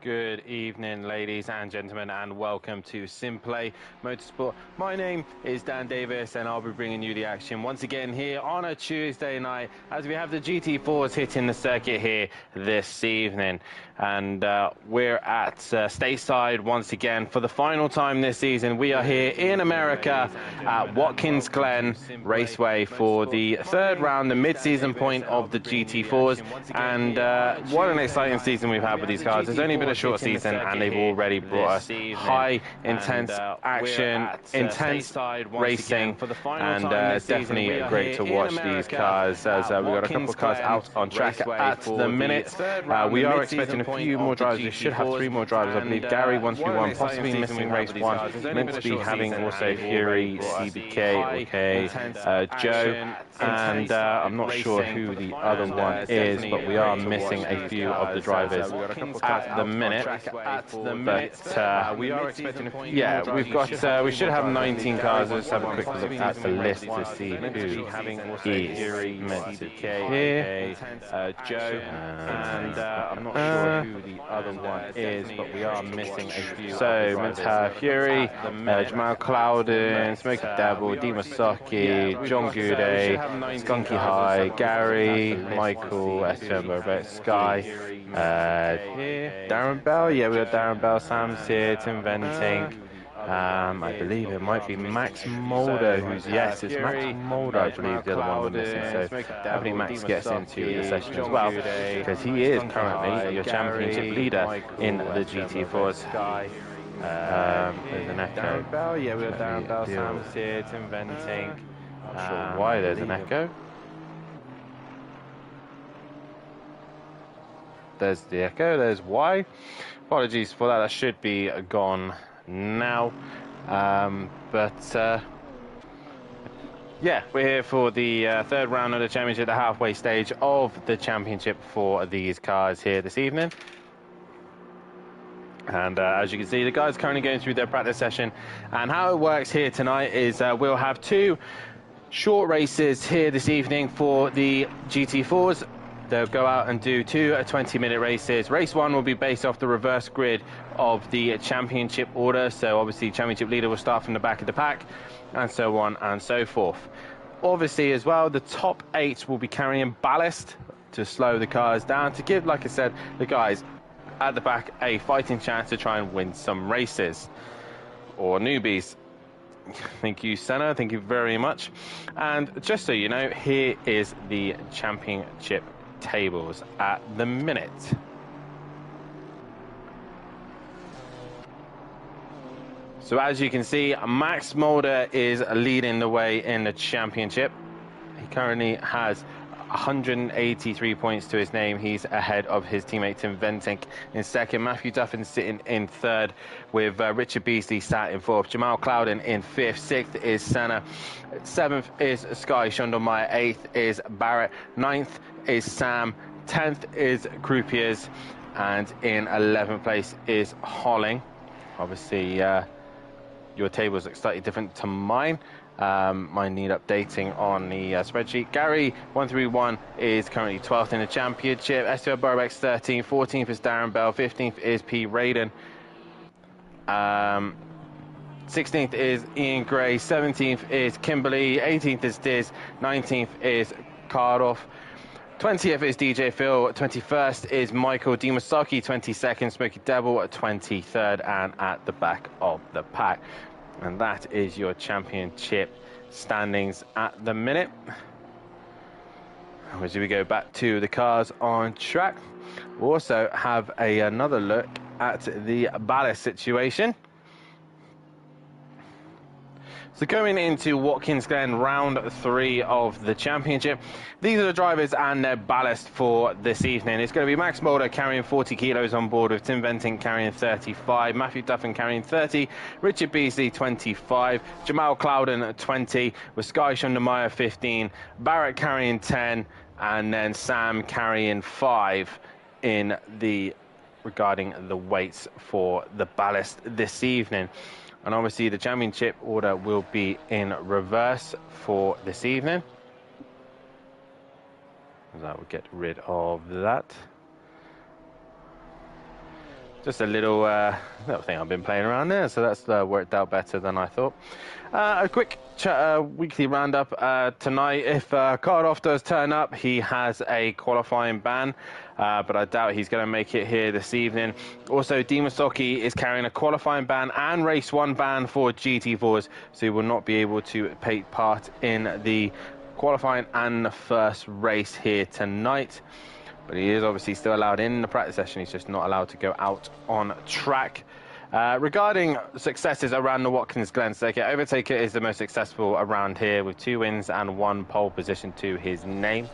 Good evening, ladies and gentlemen, and welcome to SimPlay Motorsport. My name is Dan Davis, and I'll be bringing you the action once again here on a Tuesday night as we have the GT4s hitting the circuit here this evening. And we're at stateside once again for the final time this season. We are here in America at Watkins Glen Raceway for the third round, the mid-season point of the GT4s. And what an exciting season we've had with these cars. It's only been a short season and they've already brought us high intense action, intense racing, and definitely great to watch these cars as we've got a couple of cars out on track at the minute. We are expecting a few more drivers. We should have 3 more drivers. I believe Gary 131 possibly missing race 1, meant to be having also Fury, CBK, okay, Joe, and I'm not sure who the other one is, but we are missing a few of the drivers at the minute. But we are expecting a few. Yeah, we've got we should have 19 cars. Let's have a quick look at the list to see who is meant to be here. Joe, and I'm not sure who the other one is, but we are missing a few. So meant to have Fury, Jamal Clouden, Smokey Dabble, Dimasaki, John Goudet, Skunky High, Gary, Michael, Assetto, Sky, Darren Bell. Yeah, we got Darren Bell, Sam's here, Tim Venting. I believe it might be Max Mulder, who's, yes, it's Max Mulder, I believe, the other one we're missing. So hopefully Max gets into the session as well, because he is currently your championship leader in the GT4s. There's an echo. Yeah, we got Darren Bell, Sam's here, Tim Venting. Not sure why there's an echo. There's the echo, there's why. Apologies for that, that should be gone now. Yeah, we're here for the third round of the championship, the halfway stage of the championship for these cars here this evening. And as you can see, the guys currently going through their practice session. And how it works here tonight is we'll have 2 short races here this evening for the GT4s. They'll go out and do 2 20-minute races. Race 1 will be based off the reverse grid of the championship order. So obviously championship leader will start from the back of the pack, and so on and so forth. Obviously as well, the top 8 will be carrying ballast to slow the cars down, to give, like I said, the guys at the back a fighting chance to try and win some races. Or newbies. Thank you, Senna. Thank you very much. And just so you know, here is the championship tables at the minute. So as you can see, Max Mulder is leading the way in the championship. He currently has 183 points to his name. He's ahead of his teammate Tim Venting in second. Matthew Duffin sitting in third, with Richard Beasley sat in fourth. Jamal Clouden in fifth. Sixth is Senna. Seventh is Sky Shondelmeyer. Eighth is Barrett. Ninth is Sam. 10th is Croupiers. And in 11th place is Holling. Obviously, your tables look slightly different to mine. Mine need updating on the spreadsheet. Gary 131 is currently 12th in the championship. Esther Burbeck's 13th. 14th is Darren Bell. 15th is P. Raiden. 16th is Ian Gray. 17th is Kimberly. 18th is Diz. 19th is Cardoff. 20th is DJ Phil. 21st is Michael Dimasaki. 22nd, Smokey Devil. 23rd, and at the back of the pack. And that is your championship standings at the minute. As we go back to the cars on track, we'll also have another look at the ballast situation. So going into Watkins Glen, round 3 of the championship, these are the drivers and their ballast for this evening. It's going to be Max Mulder carrying 40 kilos on board, with Tim Venting carrying 35, Matthew Duffin carrying 30, Richard Beasley 25, Jamal Clouden 20, with Sky Shondelmeyer 15, Barrett carrying 10, and then Sam carrying 5 in the regarding the weights for the ballast this evening. And obviously the championship order will be in reverse for this evening. That will get rid of that. just a little thing I've been playing around there, so that's worked out better than I thought. A quick weekly roundup tonight. If Cardoff does turn up, he has a qualifying ban, but I doubt he's going to make it here this evening. Also, Dimasoki is carrying a qualifying ban and race 1 ban for GT4s, so he will not be able to take part in the qualifying and the first race here tonight. But he is obviously still allowed in the practice session. He's just not allowed to go out on track. Regarding successes around the Watkins Glen circuit, Overtaker is the most successful around here with 2 wins and 1 pole position to his name.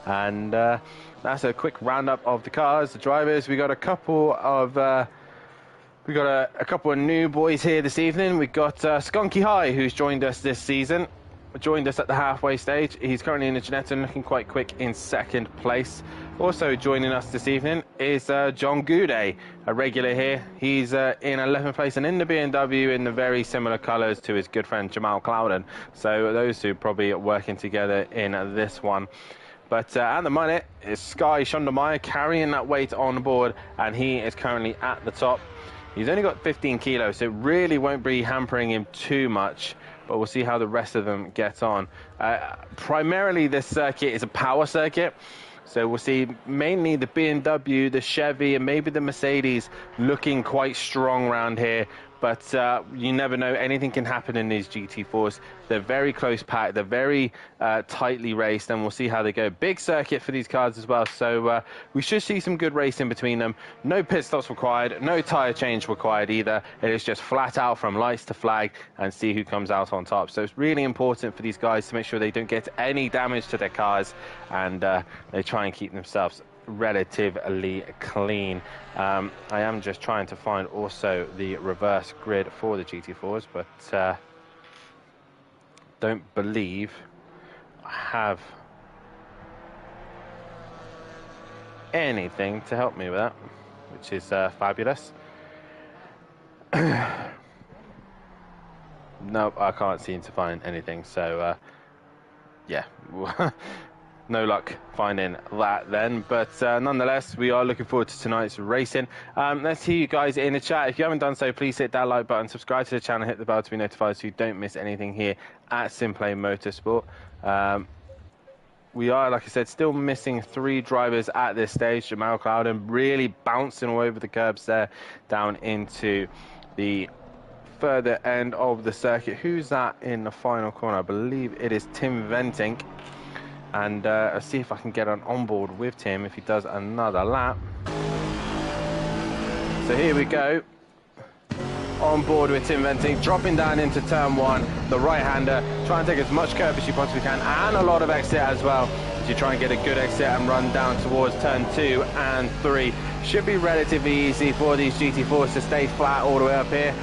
And that's a quick roundup of the cars, the drivers. We got a couple of a couple of new boys here this evening. We got Skunky High, who's joined us this season. Joined us at the halfway stage. He's currently in the Ginetta, looking quite quick in 2nd place. Also joining us this evening is John Goudet, a regular here. He's in 11th place and in the BMW in the very similar colours to his good friend Jamal Clouden. So those two probably working together in this one. But at the moment is Sky Shondermeyer carrying that weight on board, and he is currently at the top. He's only got 15 kilos, so it really won't be hampering him too much. But we'll see how the rest of them get on. Primarily, this circuit is a power circuit. So we'll see mainly the BMW, the Chevy, and maybe the Mercedes looking quite strong around here. But you never know. Anything can happen in these GT4s. They're very close packed. They're very tightly raced, and we'll see how they go. Big circuit for these cars as well. So we should see some good racing between them. No pit stops required. No tyre change required either. It is just flat out from lights to flag and see who comes out on top. So it's really important for these guys to make sure they don't get any damage to their cars, and they try and keep themselves relatively clean. I am just trying to find also the reverse grid for the GT4s, but don't believe I have anything to help me with that, which is fabulous. Nope, I can't seem to find anything, so yeah. No luck finding that then, but nonetheless, we are looking forward to tonight's racing. Let's hear you guys in the chat. If you haven't done so, please hit that like button, subscribe to the channel, hit the bell to be notified so you don't miss anything here at SimPlay Motorsport. We are, like I said, still missing 3 drivers at this stage. Jamal Clouden really bouncing all over the curbs there down into the further end of the circuit. Who's that in the final corner? I believe it is Tim Ventink. And I'll see if I can get on board with Tim if he does another lap. So here we go. On board with Tim Ventink, dropping down into turn 1, the right-hander. Try and take as much curve as you possibly can, and a lot of exit as well, as you try and get a good exit and run down towards turn 2 and 3. Should be relatively easy for these GT4s to stay flat all the way up here.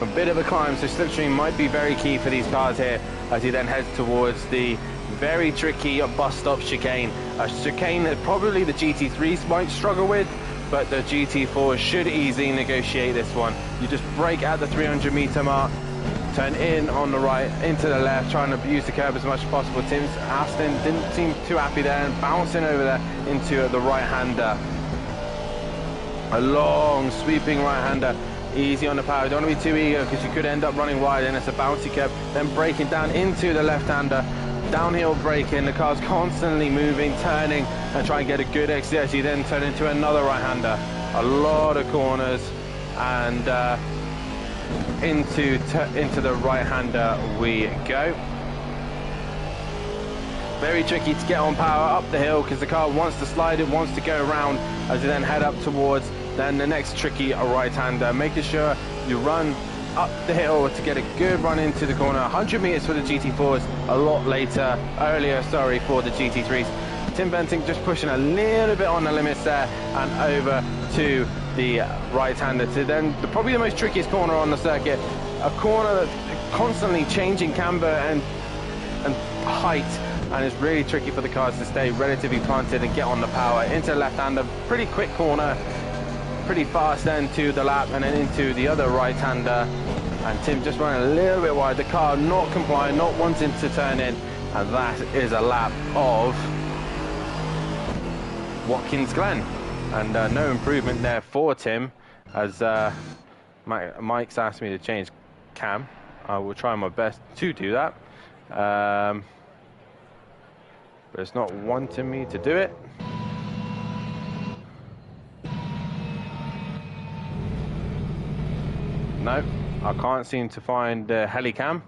A bit of a climb, so slipstream might be very key for these cars here as he then heads towards the very tricky bus stop chicane. A chicane that probably the GT3s might struggle with, but the GT4 should easily negotiate this one. You just brake at the 300-meter mark, turn in on the right, into the left, trying to abuse the curb as much as possible. Tim Aston didn't seem too happy there, and bouncing over there into the right-hander. A long, sweeping right-hander. Easy on the power. Don't want to be too eager because you could end up running wide, and it's a bouncy curb. Then braking down into the left-hander. Downhill braking, the car's constantly moving, turning, and try and get a good exit as you then turn into another right-hander. A lot of corners, and into the right-hander we go. Very tricky to get on power up the hill because the car wants to slide, it wants to go around as you then head up towards then the next tricky right-hander. Making sure you run up the hill to get a good run into the corner. 100 meters for the GT4s, a lot earlier for the GT3s. Tim Ventink just pushing a little bit on the limits there and over to the right-hander to then probably the most trickiest corner on the circuit. A corner that's constantly changing camber and height, and it's really tricky for the cars to stay relatively planted and get on the power. Into left-hander, pretty quick corner, pretty fast then to the lap, and then into the other right-hander, and Tim just running a little bit wide. The car not complying, not wanting to turn in, and that is a lap of Watkins Glen, and no improvement there for Tim, As Mike's asked me to change cam, I will try my best to do that. But it's not wanting me to do it. No, I can't seem to find the helicam.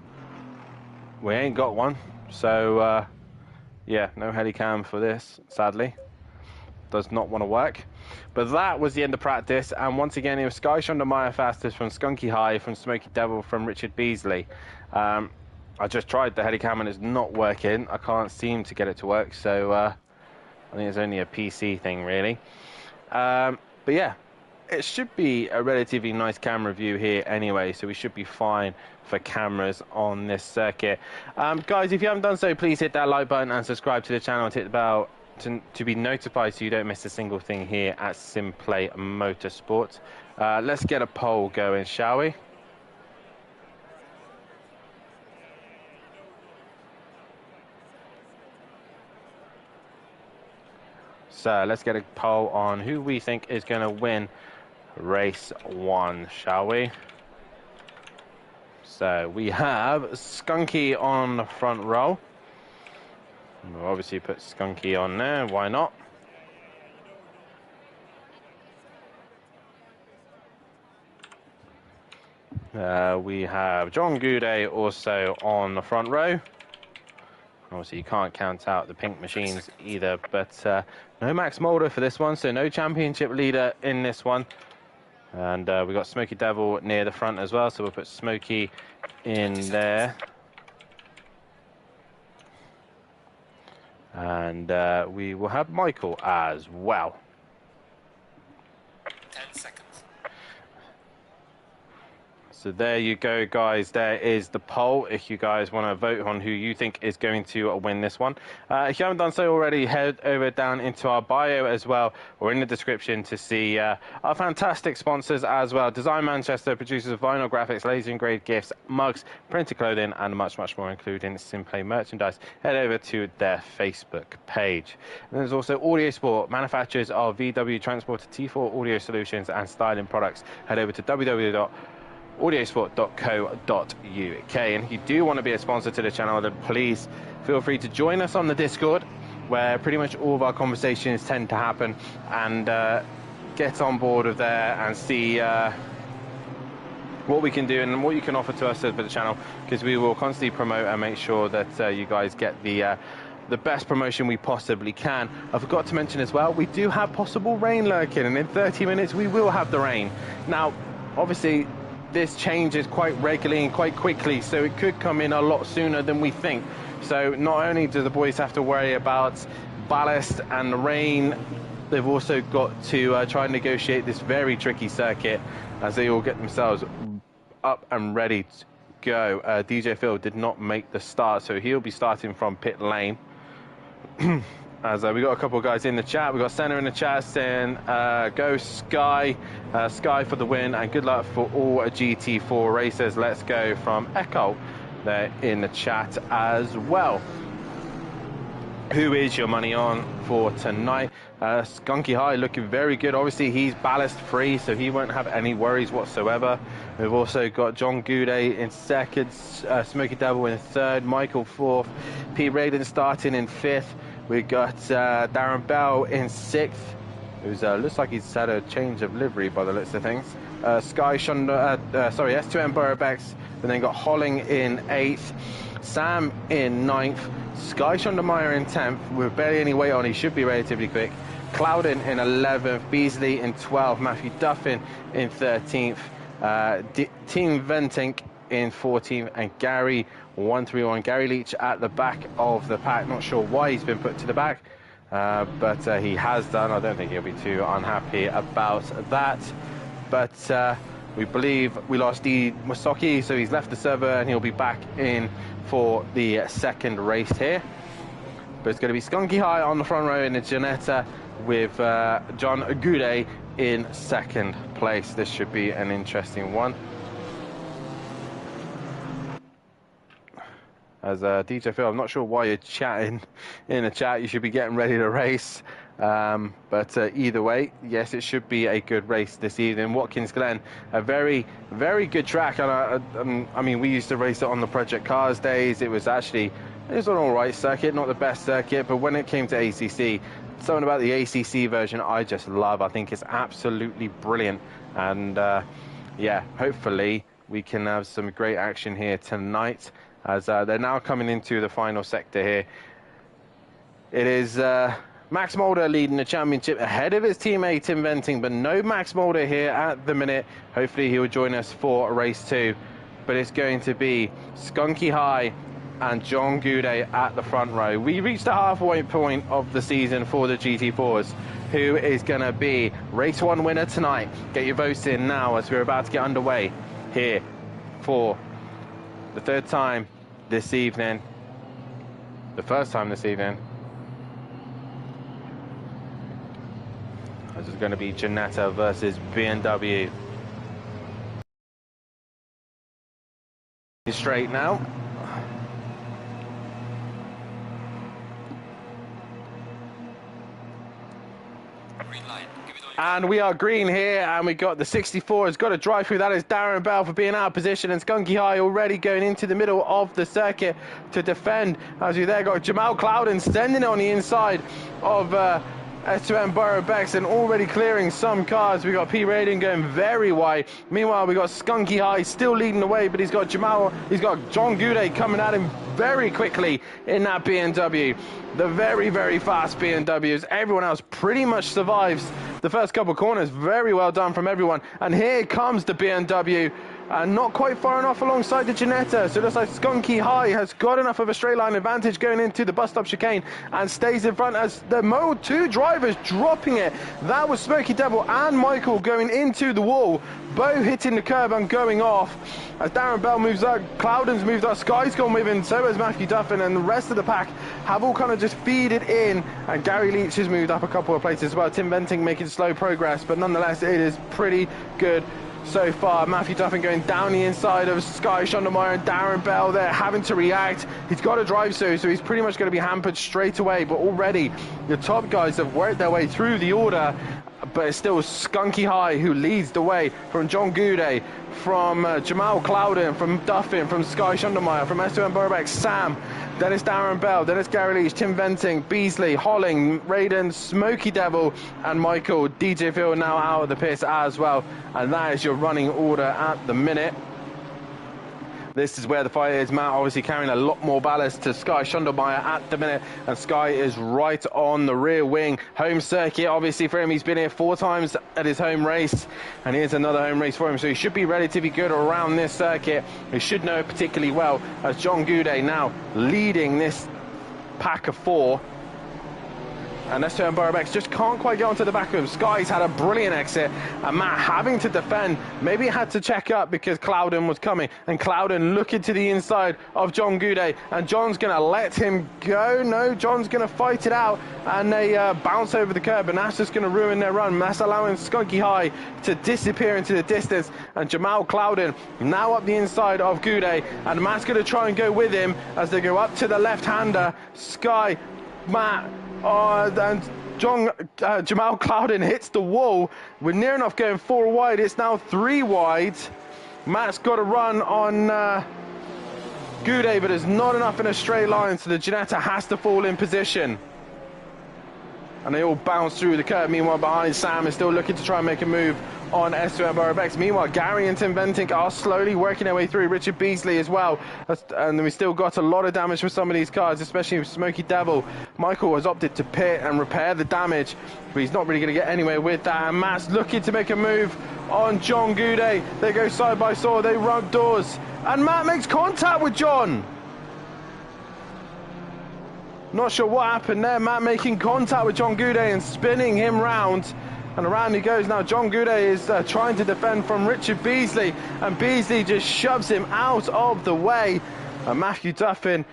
We ain't got one, so yeah, no helicam for this, sadly. Does not want to work. But that was the end of practice, and once again it was Sky Shondameyer fastest from Skunky High, from Smoky Devil, from Richard Beasley. I just tried the helicam and it's not working. I can't seem to get it to work, so I think it's only a PC thing really. But yeah, it should be a relatively nice camera view here anyway, so we should be fine for cameras on this circuit. Guys, if you haven't done so, please hit that like button and subscribe to the channel and hit the bell to be notified so you don't miss a single thing here at SimPlay Motorsport. Let's get a poll going, shall we? So let's get a poll on who we think is going to win race 1, shall we? So we have Skunky on the front row. We'll obviously put Skunky on there, why not? We have John Goudet also on the front row. Obviously you can't count out the pink machines either, but no Max Mulder for this one, so no championship leader in this one. And we've got Smoky Devil near the front as well, so we'll put Smoky in there. And we will have Michael as well. 10 seconds. So there you go, guys. There is the poll. If you guys want to vote on who you think is going to win this one. If you haven't done so already, head over down into our bio as well, or in the description to see our fantastic sponsors as well. Design Manchester produces vinyl graphics, laser engraved gifts, mugs, printed clothing, and much, much more, including SimPlay merchandise. Head over to their Facebook page. And there's also Audio Sport, manufacturers of VW Transporter T4 audio solutions and styling products. Head over to www.audiosport.co.uk. And if you do want to be a sponsor to the channel, then please feel free to join us on the Discord, where pretty much all of our conversations tend to happen, and get on board with there and see what we can do and what you can offer to us for the channel, because we will constantly promote and make sure that you guys get the best promotion we possibly can. I forgot to mention as well, we do have possible rain lurking, and in 30 minutes we will have the rain. Now, obviously, this changes quite regularly and quite quickly, so it could come in a lot sooner than we think. So not only do the boys have to worry about ballast and rain, they've also got to try and negotiate this very tricky circuit as they all get themselves up and ready to go. DJ Phil did not make the start, so he'll be starting from pit lane. As we got a couple of guys in the chat. We got Senna in the chat saying, go Sky, Sky for the win, and good luck for all GT4 racers. Let's go from Echo there in the chat as well. Who is your money on for tonight? Skunky High looking very good. Obviously he's ballast free, so he won't have any worries whatsoever. We've also got John Goudet in second, Smoky Devil in third, Michael fourth, Pete Raiden starting in fifth. We've got Darren Bell in sixth, who's looks like he's had a change of livery by the looks of things. S2M Burbex, and then got Holling in eighth, Sam in ninth, Sky Shondameyer in 10th, with barely any weight on, he should be relatively quick. Clouden in 11th, Beasley in 12th, Matthew Duffin in 13th, Team Ventink in 14th, and Gary 131. Gary Leach at the back of the pack. Not sure why he's been put to the back, but he has done. I don't think he'll be too unhappy about that. But we believe we lost D. Masoki, so he's left the server and he'll be back in for the second race here. But it's going to be Skunky High on the front row in the Janetta, with John Goudet in second place. This should be an interesting one. As DJ Phil, I'm not sure why you're chatting in the chat. You should be getting ready to race. But either way, yes, it should be a good race this evening. Watkins Glen, a very, very good track. And I mean, we used to race it on the Project Cars days. It was an all right circuit, not the best circuit, but when it came to ACC, something about the ACC version I just love. I think it's absolutely brilliant. And yeah, hopefully we can have some great action here tonight, as they're now coming into the final sector here. It is Max Mulder leading the championship ahead of his teammate Inventing, but no Max Mulder here at the minute. Hopefully he will join us for race 2, but it's going to be Skunky High and John Goudet at the front row. We reached the halfway point of the season for the GT4s. Who is going to be race 1 winner tonight? Get your votes in now, as we're about to get underway here for the third time this evening. The first time this evening. This is going to be Ginetta versus BMW. Straight now. And we are green here, and we got the 64 has got to drive through. That is Darren Bell for being out of position, and Skunky High already going into the middle of the circuit to defend. As we there got Jamal Clouden standing on the inside of S2M Borough Bex and already clearing some cars. We got P Radin going very wide. Meanwhile, we got Skunky High still leading the way, but he's got John Goudet coming at him very quickly in that BMW. The very, very fast BMWs. Everyone else pretty much survives the first couple of corners. Very well done from everyone. And here comes the BMW. Not quite far enough alongside the Ginetta. So it looks like Skunky High has got enough of a straight line advantage going into the bus stop chicane and stays in front as the Mode 2 drivers dropping it. That was Smoky Devil and Michael going into the wall. Bo hitting the curb and going off. As Darren Bell moves up, Clouden's moved up, Sky's gone with him, so has Matthew Duffin, and the rest of the pack have all kind of just feeded in. And Gary Leach has moved up a couple of places as well. Tim Venting making slow progress, but nonetheless it is pretty good so far. Matthew Duffin going down the inside of Sky Shondermeyer, and Darren Bell there having to react. He's got to drive so he's pretty much going to be hampered straight away, but already the top guys have worked their way through the order. But it's still Skunky High who leads the way, from John Goudet, from Jamal Clouden, from Duffin, from Sky Shondermeyer, from S2M Burbeck, Sam, then it's Darren Bell, then it's Gary Leach, Tim Venting, Beasley, Holling, Raiden, Smoky Devil, and Michael. DJ Phil now out of the pits as well. And that is your running order at the minute. This is where the fight is. Matt obviously carrying a lot more ballast to Sky Shondermeyer at the minute, and Sky is right on the rear wing. Home circuit, obviously, for him. He's been here 4 times at his home race, and here's another home race for him, so he should be relatively good around this circuit. He should know it particularly well, as John Goudet now leading this pack of 4. And S2M Burbeck just can't quite get onto the back of him. Sky's had a brilliant exit, and Matt having to defend. Maybe had to check up because Clouden was coming, and Clouden looking to the inside of John Goudet, and John's going to let him go. No, John's going to fight it out, and they bounce over the curb, and that's just going to ruin their run. That's allowing Skunky High to disappear into the distance, and Jamal Clouden now up the inside of Goudet, and Matt's going to try and go with him as they go up to the left-hander. Sky, Matt, and Jamal Clouden hits the wall. We're near enough going 4 wide. It's now 3 wide. Matt's got a run on Goudet, but there's not enough in a straight line, so the Ginetta has to fall in position. And they all bounce through the curb. Meanwhile, behind, Sam is still looking to try and make a move on S2M Burbeck. Meanwhile, Gary and Tim Venting are slowly working their way through. Richard Beasley as well. And we still got a lot of damage from some of these cars, especially with Smoky Devil. Michael has opted to pit and repair the damage, but he's not really going to get anywhere with that. And Matt's looking to make a move on John Goudet. They go side by side, they rub doors, and Matt makes contact with John. Not sure what happened there. Matt making contact with John Goudet and spinning him round. And around he goes now. John Goudet is trying to defend from Richard Beasley, and Beasley just shoves him out of the way. And Matthew Duffin,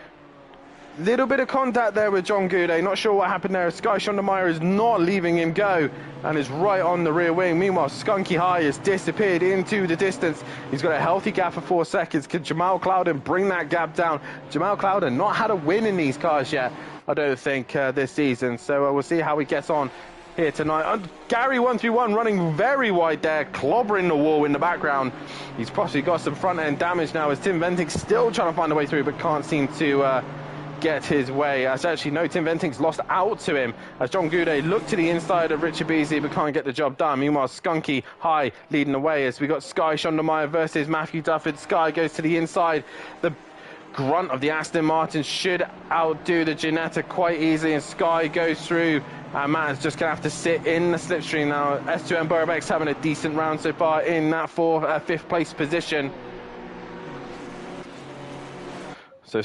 little bit of contact there with John Goudet. Not sure what happened there. Sky Shondermeyer is not leaving him go and is right on the rear wing. Meanwhile, Skunky High has disappeared into the distance. He's got a healthy gap of 4 seconds. Can Jamal Clouden bring that gap down? Jamal Clouden not had a win in these cars yet. I don't think, this season. So we'll see how he gets on here tonight. Gary 131 running very wide there, clobbering the wall in the background. He's possibly got some front end damage now as Tim Venting's still trying to find a way through, but can't seem to get his way. As actually, no, Tim Venting's lost out to him as John Goudet looked to the inside of Richard Beasley but can't get the job done. Meanwhile, Skunky High leading the way as we got Sky Shondermeyer versus Matthew Dufford. Sky goes to the inside. The grunt of the Aston Martin should outdo the Ginetta quite easily, and Sky goes through. Matt is just going to have to sit in the slipstream now. S2M Burbeck's having a decent round so far in that fifth place position. So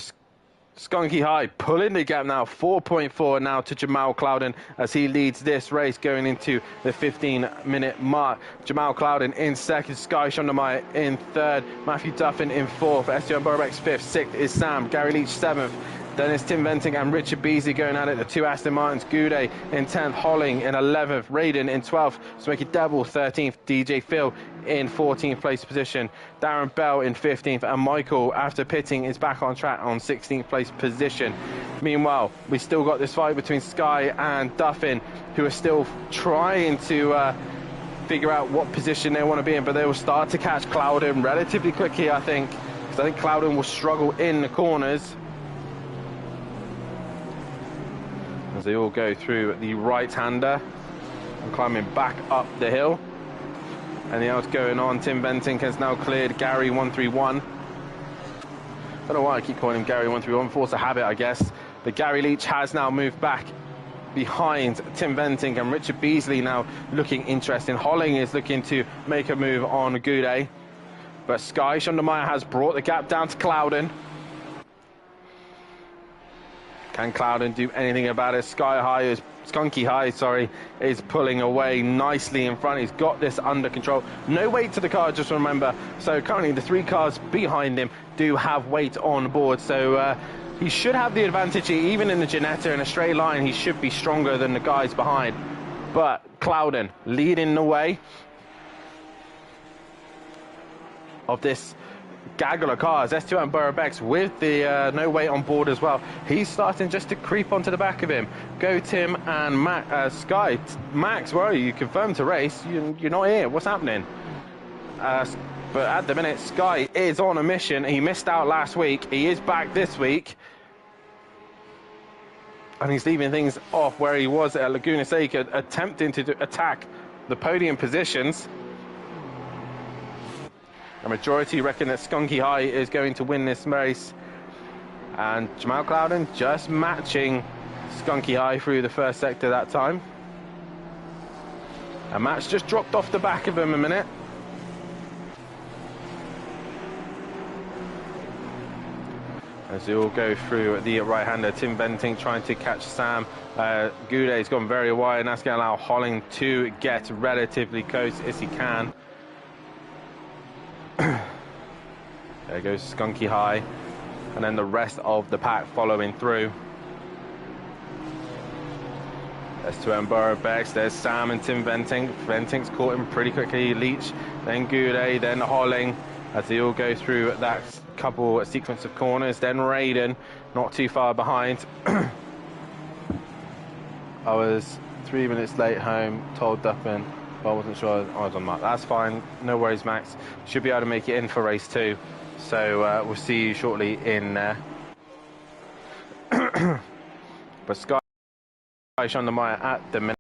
Skunky High pulling the gap now, 4.4 now to Jamal Clouden as he leads this race going into the 15-minute mark. Jamal Clouden in second, Sky Shondermeyer in third, Matthew Duffin in fourth, S2M Burbeck's fifth, sixth is Sam, Gary Leach seventh. Then it's Tim Venting and Richard Beasley going at it. The two Aston Martins, Goudet in 10th, Holling in 11th, Raiden in 12th, Smokey Devil 13th, DJ Phil in 14th place position, Darren Bell in 15th, and Michael, after pitting, is back on track on 16th place position. Meanwhile, we still got this fight between Sky and Duffin, who are still trying to figure out what position they want to be in, but they will start to catch Clouden relatively quickly, I think, because I think Clouden will struggle in the corners as they all go through the right-hander and climbing back up the hill. Anything else going on? Tim Venting has now cleared Gary 131. Don't know why I keep calling him Gary 131, force of habit, I guess. But Gary Leach has now moved back behind Tim Venting, and Richard Beasley now looking interesting. Holling is looking to make a move on Goudet, but Sky Shondermeyer has brought the gap down to Clouden. Can Clouden do anything about it? Skunky High, is pulling away nicely in front. He's got this under control. No weight to the car, just remember. So currently the three cars behind him do have weight on board. So he should have the advantage. Even in the Ginetta in a straight line, he should be stronger than the guys behind. But Clouden leading the way of this gaggle of cars. S2M Burbeck's with the no weight on board as well. He's starting just to creep onto the back of him. Go Tim and Sky. Max, where are you? You confirmed to race. You're not here. What's happening? But at the minute, Sky is on a mission. He missed out last week. He is back this week. And he's leaving things off where he was at Laguna Seca, attempting to attack the podium positions. A majority reckon that Skunky High is going to win this race, and Jamal Clouden just matching Skunky High through the first sector that time. And Matt's just dropped off the back of him a minute. As they all go through the right-hander, Tim Venting trying to catch Sam. Goudet's gone very wide, and that's going to allow Holling to get relatively close as he can. There goes Skunky High, and then the rest of the pack following through. S2M Burbeck, there's Sam and Tim Venting. Venting's caught him pretty quickly. Leach, then Goudet, then Holling, as they all go through that couple sequence of corners. Then Raiden, not too far behind. I was 3 minutes late home, told Duffin, but I wasn't sure I was on that. That's fine, no worries, Max. Should be able to make it in for race 2. So we'll see you shortly in there. But Sky Shondermeyer at the minute.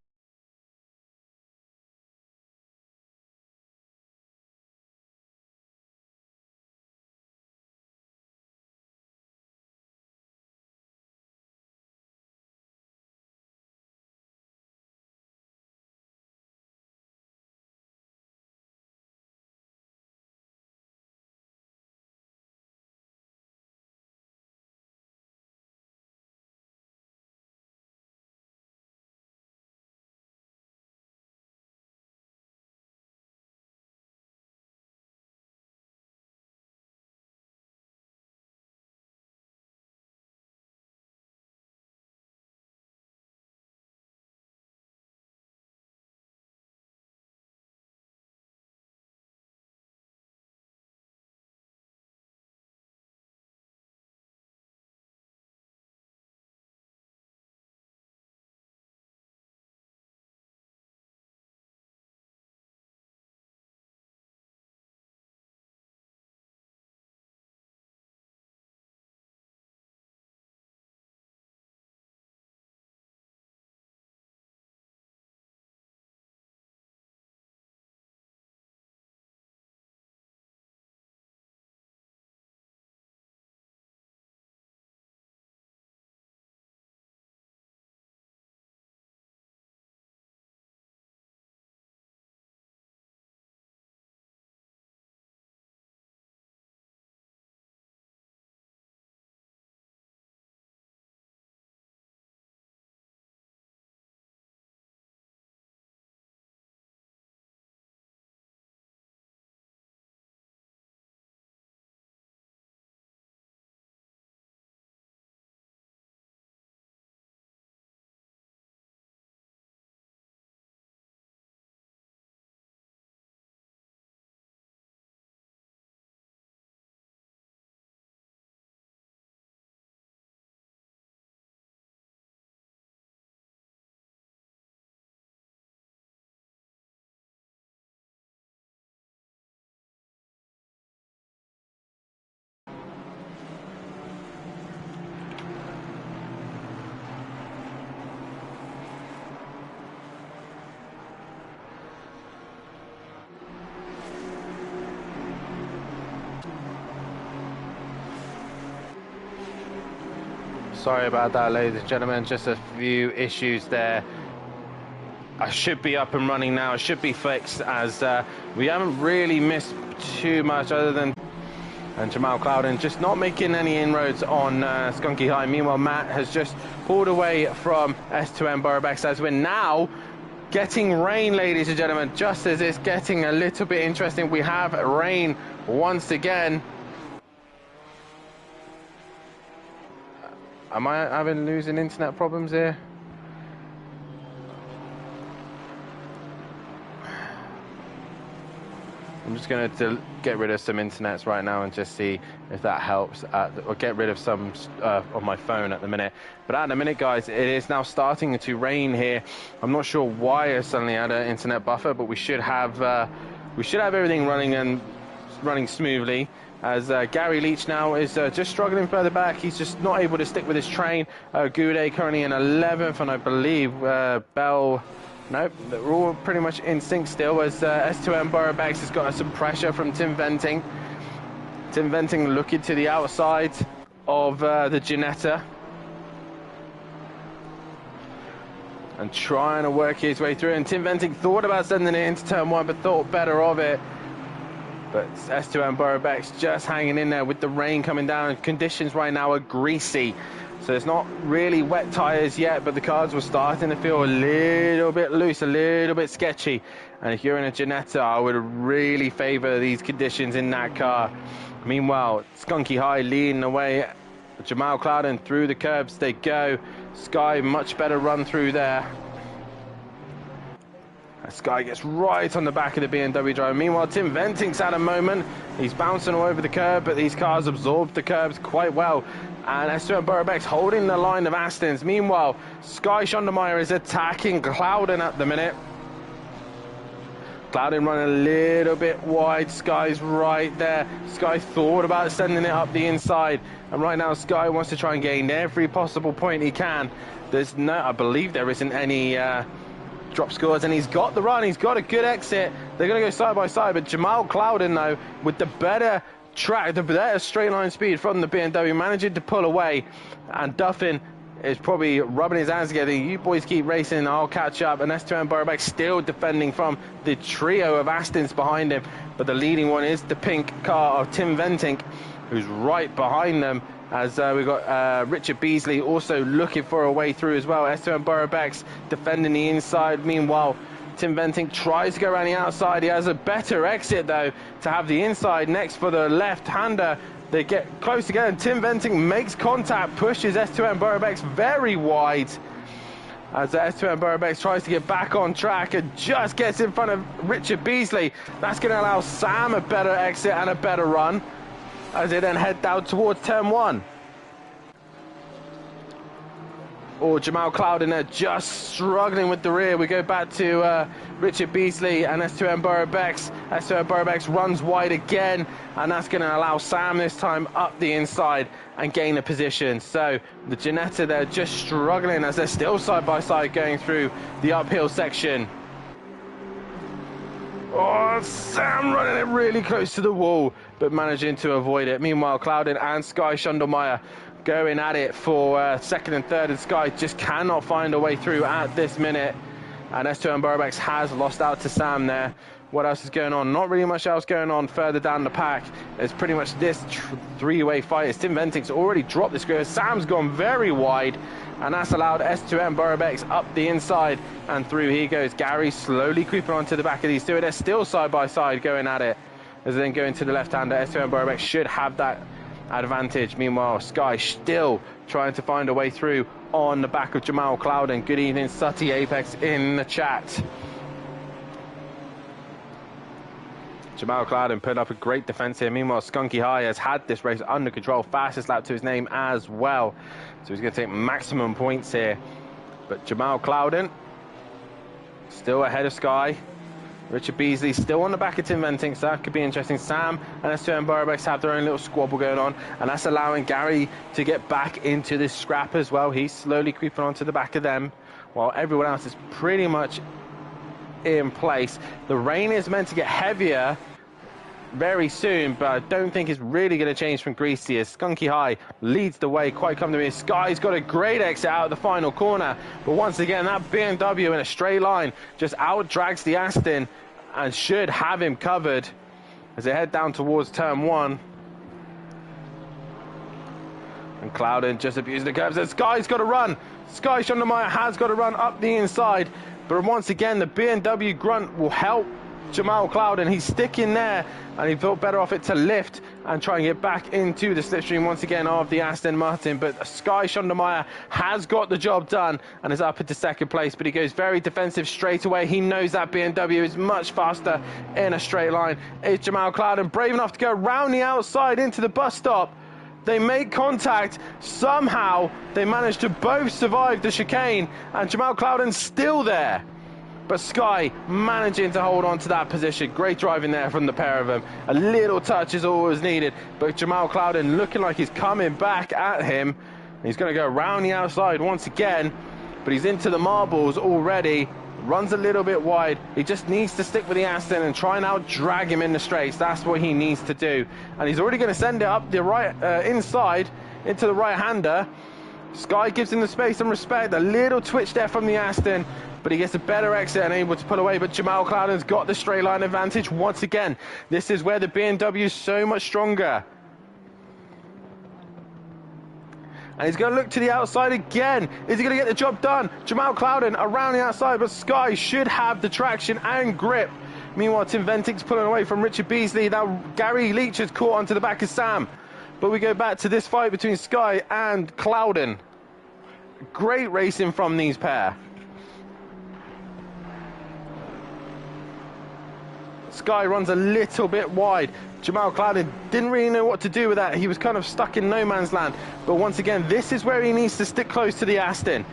Sorry about that, ladies and gentlemen, just a few issues there. I should be up and running now. I should be fixed, as we haven't really missed too much other than Jamal Clouden just not making any inroads on Skunky High. Meanwhile, Matt has just pulled away from S2M Borobex, as we're now getting rain, ladies and gentlemen. Just as it's getting a little bit interesting, we have rain once again. Am I losing internet problems here? I'm just going to get rid of some internets right now and just see if that helps, or get rid of some on my phone at the minute. But at the minute, guys, it is now starting to rain here. I'm not sure why I suddenly had an internet buffer, but we should have everything running smoothly. As Gary Leach now is just struggling further back. He's just not able to stick with his train. Goudet currently in 11th, and I believe Bell. Nope, we're all pretty much in sync still, as S2M Borobex has got some pressure from Tim Venting. Tim Venting looking to the outside of the Ginetta and trying to work his way through. And Tim Venting thought about sending it into turn 1, but thought better of it. But S2M Borobex just hanging in there with the rain coming down. Conditions right now are greasy. So it's not really wet tyres yet, but the cars were starting to feel a little bit loose, a little bit sketchy. And if you're in a Ginetta, I would really favour these conditions in that car. Meanwhile, Skunky High leading away. Jamal Clouden through the curbs they go. Sky, much better run through there. Sky gets right on the back of the BMW driver. Meanwhile, Tim Venting's had a moment. He's bouncing all over the curb, but these cars absorb the curbs quite well. And S2M Borobex holding the line of Astons. Meanwhile, Sky Schondermeyer is attacking Clouden at the minute. Clouden running a little bit wide. Sky's right there. Sky thought about sending it up the inside. And right now, Sky wants to try and gain every possible point he can. There's no, I believe there isn't any drop scores, and he's got the run. He's got a good exit. They're going to go side by side, but Jamal Clouden, though, with the better track, the better straight line speed from the BMW, managing to pull away. And Duffin is probably rubbing his hands together. You boys keep racing, I'll catch up. And S2M Borobex still defending from the trio of Astons behind him. But the leading one is the pink car of Tim Venting, who's right behind them. As we've got Richard Beasley also looking for a way through as well. S2M Borobex defending the inside. Meanwhile, Tim Venting tries to go around the outside. He has a better exit, though, to have the inside next for the left-hander. They get close together, and Tim Venting makes contact, pushes S2M Borobex very wide. As S2M Borobex tries to get back on track and just gets in front of Richard Beasley. That's going to allow Sam a better exit and a better run as they then head down towards turn 1. Oh, Jamal Clouden there just struggling with the rear. We go back to Richard Beasley and S2M Borobex. S2M Borobex runs wide again, and that's going to allow Sam this time up the inside and gain a position. So the Ginetta, they're just struggling as they're still side by side going through the uphill section. Oh, Sam running it really close to the wall, but managing to avoid it. Meanwhile, Clouden and Sky Schondermeyer going at it for second and third, and Sky just cannot find a way through at this minute. And S2M Borobex has lost out to Sam there. What else is going on? Not really much else going on further down the pack. It's pretty much this three-way fight. As Tim Venting's already dropped the screw. Sam's gone very wide, and that's allowed S2M Borobex up the inside and through. He goes. Gary slowly creeping onto the back of these two. They're still side by side going at it. As they then go into the left-hander, S2M Borobex should have that advantage. Meanwhile, Sky still trying to find a way through on the back of Jamal Clouden. Good evening, Sutty Apex in the chat. Jamal Clouden put up a great defense here. Meanwhile, Skunky High has had this race under control. Fastest lap to his name as well. So he's going to take maximum points here. But Jamal Clouden still ahead of Sky. Richard Beasley still on the back of Tim Venting, so that could be interesting. Sam and S2M Borobex have their own little squabble going on, and that's allowing Gary to get back into this scrap as well. He's slowly creeping onto the back of them, while everyone else is pretty much in place. The rain is meant to get heavier very soon, but I don't think it's really going to change from greasy as Skunky High leads the way quite comfortably. Sky's got a great exit out of the final corner, but once again that BMW in a straight line just out drags the Aston and should have him covered as they head down towards turn 1. And Clouden just abusing the curves, and Sky's got to run. Sky Schondermeyer has got to run up the inside, but once again the BMW grunt will help Jamal Clouden. He's sticking there, and he felt better off it to lift and try and get back into the slipstream once again of the Aston Martin. But Sky Schondermeyer has got the job done and is up into second place, but he goes very defensive straight away. He knows that BMW is much faster in a straight line. Is Jamal Clouden brave enough to go round the outside into the bus stop? They make contact. Somehow they manage to both survive the chicane, and Jamal Clouden's still there. But Sky managing to hold on to that position. Great driving there from the pair of them. A little touch is all was needed. But Jamal Clouden looking like he's coming back at him. He's going to go around the outside once again. But he's into the marbles already. Runs a little bit wide. He just needs to stick with the Aston and try and out-drag him in the straights. That's what he needs to do. And he's already going to send it up the right inside into the right-hander. Sky gives him the space and respect. A little twitch there from the Aston, but he gets a better exit and able to pull away. But Jamal Clouden's got the straight line advantage once again. This is where the BMW is so much stronger. And he's going to look to the outside again. Is he going to get the job done? Jamal Clouden around the outside, but Sky should have the traction and grip. Meanwhile, Tim Venting's pulling away from Richard Beasley. Now Gary Leach has caught onto the back of Sam. But we go back to this fight between Sky and Clouden. Great racing from these pair. Sky runs a little bit wide. Jamal Clouden didn't really know what to do with that. He was kind of stuck in no man's land. But once again, this is where he needs to stick close to the Aston.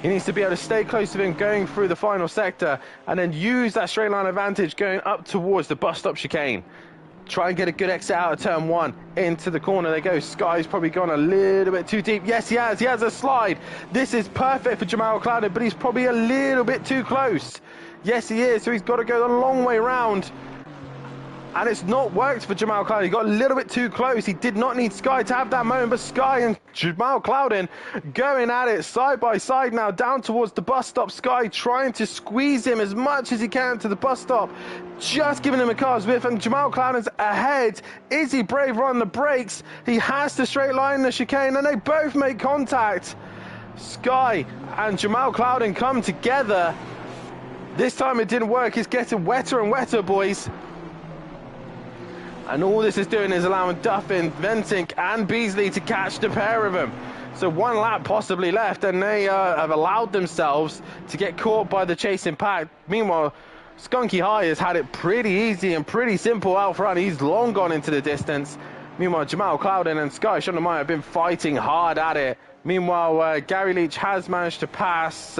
He needs to be able to stay close to him going through the final sector and then use that straight line advantage going up towards the bus stop chicane. Try and get a good exit out of turn 1 into the corner. They go. Sky's probably gone a little bit too deep. Yes, he has. He has a slide. This is perfect for Jamal Clouden, but he's probably a little bit too close. Yes, he is. So he's got to go the long way round. And it's not worked for Jamal Clouden. He got a little bit too close. He did not need Sky to have that moment, but Sky and Jamal Clouden going at it side by side now down towards the bus stop. Sky trying to squeeze him as much as he can to the bus stop, just giving him a car's width, and Jamal Clouden's ahead. Is he brave on the brakes? He has to straight line the chicane, and they both make contact. Sky and Jamal Clouden come together. This time it didn't work. It's getting wetter and wetter, boys. And all this is doing is allowing Duffin, Ventink and Beasley to catch the pair of them. So one lap possibly left, and they have allowed themselves to get caught by the chasing pack. Meanwhile, Skunky High has had it pretty easy and pretty simple out front. He's long gone into the distance. Meanwhile, Jamal Clouden and Sky Schondermeyer have been fighting hard at it. Meanwhile, Gary Leach has managed to pass...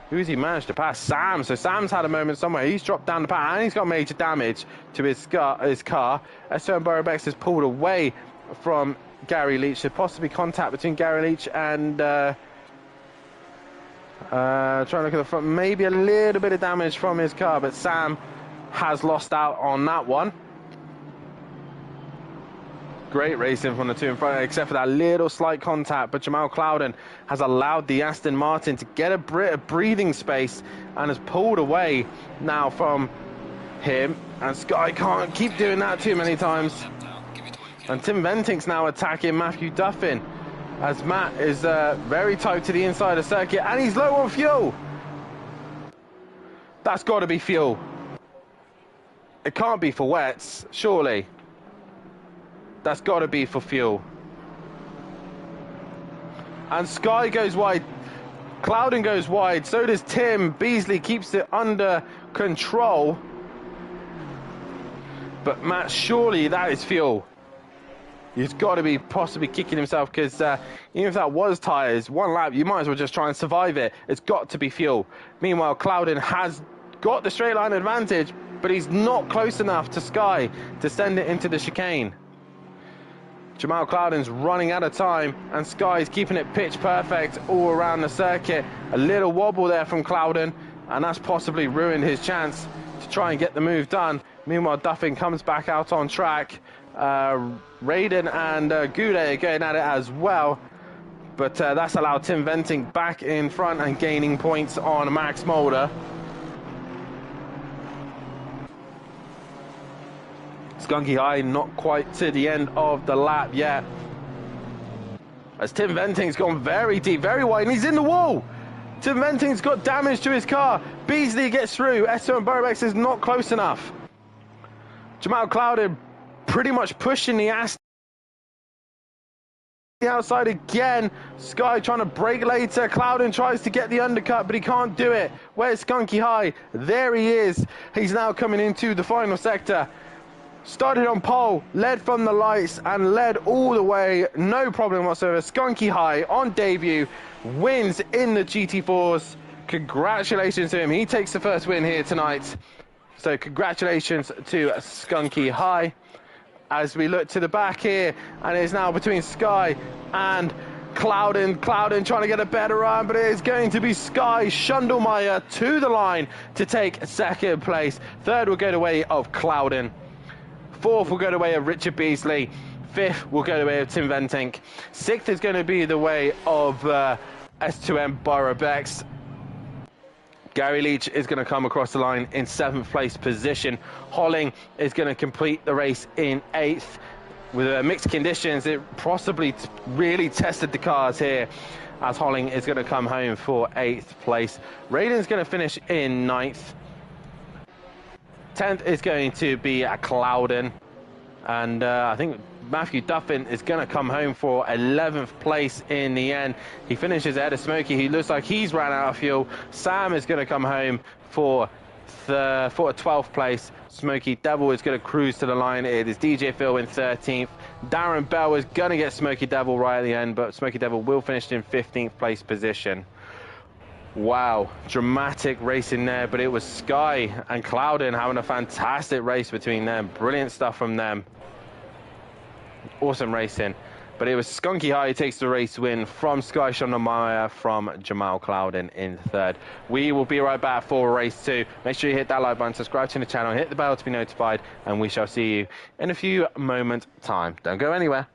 who's he managed to pass? Sam. So Sam's had a moment somewhere. He's dropped down the path and he's got major damage to his car. Esteban Borobex has pulled away from Gary Leach. So possibly contact between Gary Leach and... trying to look at the front. Maybe a little bit of damage from his car, but Sam has lost out on that one. Great racing from the two in front, except for that little slight contact. But Jamal Clouden has allowed the Aston Martin to get a breathing space and has pulled away now from him. And Sky can't keep doing that too many times. And Tim Ventink's now attacking Matthew Duffin, as Matt is very tight to the inside of the circuit, and he's low on fuel. That's got to be fuel. It can't be for wets, surely. That's got to be for fuel. And Sky goes wide. Clouden goes wide. So does Tim. Beasley keeps it under control. But Matt, surely that is fuel. He's got to be possibly kicking himself, because even if that was tyres, one lap, you might as well just try and survive it. It's got to be fuel. Meanwhile, Clouden has got the straight line advantage, but he's not close enough to Sky to send it into the chicane. Jamal Clouden's running out of time, and Sky's keeping it pitch perfect all around the circuit. A little wobble there from Clouden, and that's possibly ruined his chance to try and get the move done. Meanwhile, Duffin comes back out on track. Raiden and Goulet are going at it as well. But that's allowed Tim Venting back in front and gaining points on Max Mulder. Skunky High not quite to the end of the lap yet, as Tim Venting's gone very deep, very wide, and he's in the wall. Tim Venting's got damage to his car. Beasley gets through. Assetto and Burbex is not close enough. Jamal Clouded pretty much pushing the ass the outside again. Sky trying to brake later. Clouden tries to get the undercut, but he can't do it. Where's Skunky High? There he is. He's now coming into the final sector. Started on pole, led from the lights, and led all the way, no problem whatsoever. Skunky High on debut, wins in the GT4s. Congratulations to him. He takes the first win here tonight. So congratulations to Skunky High. As we look to the back here, and it's now between Sky and Clouden. Clouden trying to get a better run, but it is going to be Sky Schundelmeyer to the line to take second place. Third will go the way of Clouden. Fourth will go the way of Richard Beasley. Fifth will go the way of Tim Venting. Sixth is going to be the way of S2M Burbex. Gary Leach is going to come across the line in 7th place position. Holling is going to complete the race in 8th. With mixed conditions, it possibly really tested the cars here, as Holling is going to come home for 8th place. Raiden's going to finish in 9th. 10th is going to be Clouden, and I think Matthew Duffin is going to come home for 11th place in the end. He finishes ahead of Smokey. He looks like he's ran out of fuel. Sam is going to come home for a 12th place. Smokey Devil is going to cruise to the line. It is DJ Phil in 13th. Darren Bell is going to get Smokey Devil right at the end, but Smokey Devil will finish in 15th place position. Wow, dramatic racing there, but it was Sky and Clouden having a fantastic race between them. Brilliant stuff from them. Awesome racing. But it was Skunky High who takes the race win from Sky Schundelmeyer from Jamal Clouden in third. We will be right back for race 2. Make sure you hit that like button, subscribe to the channel, hit the bell to be notified, and we shall see you in a few moments' time. Don't go anywhere.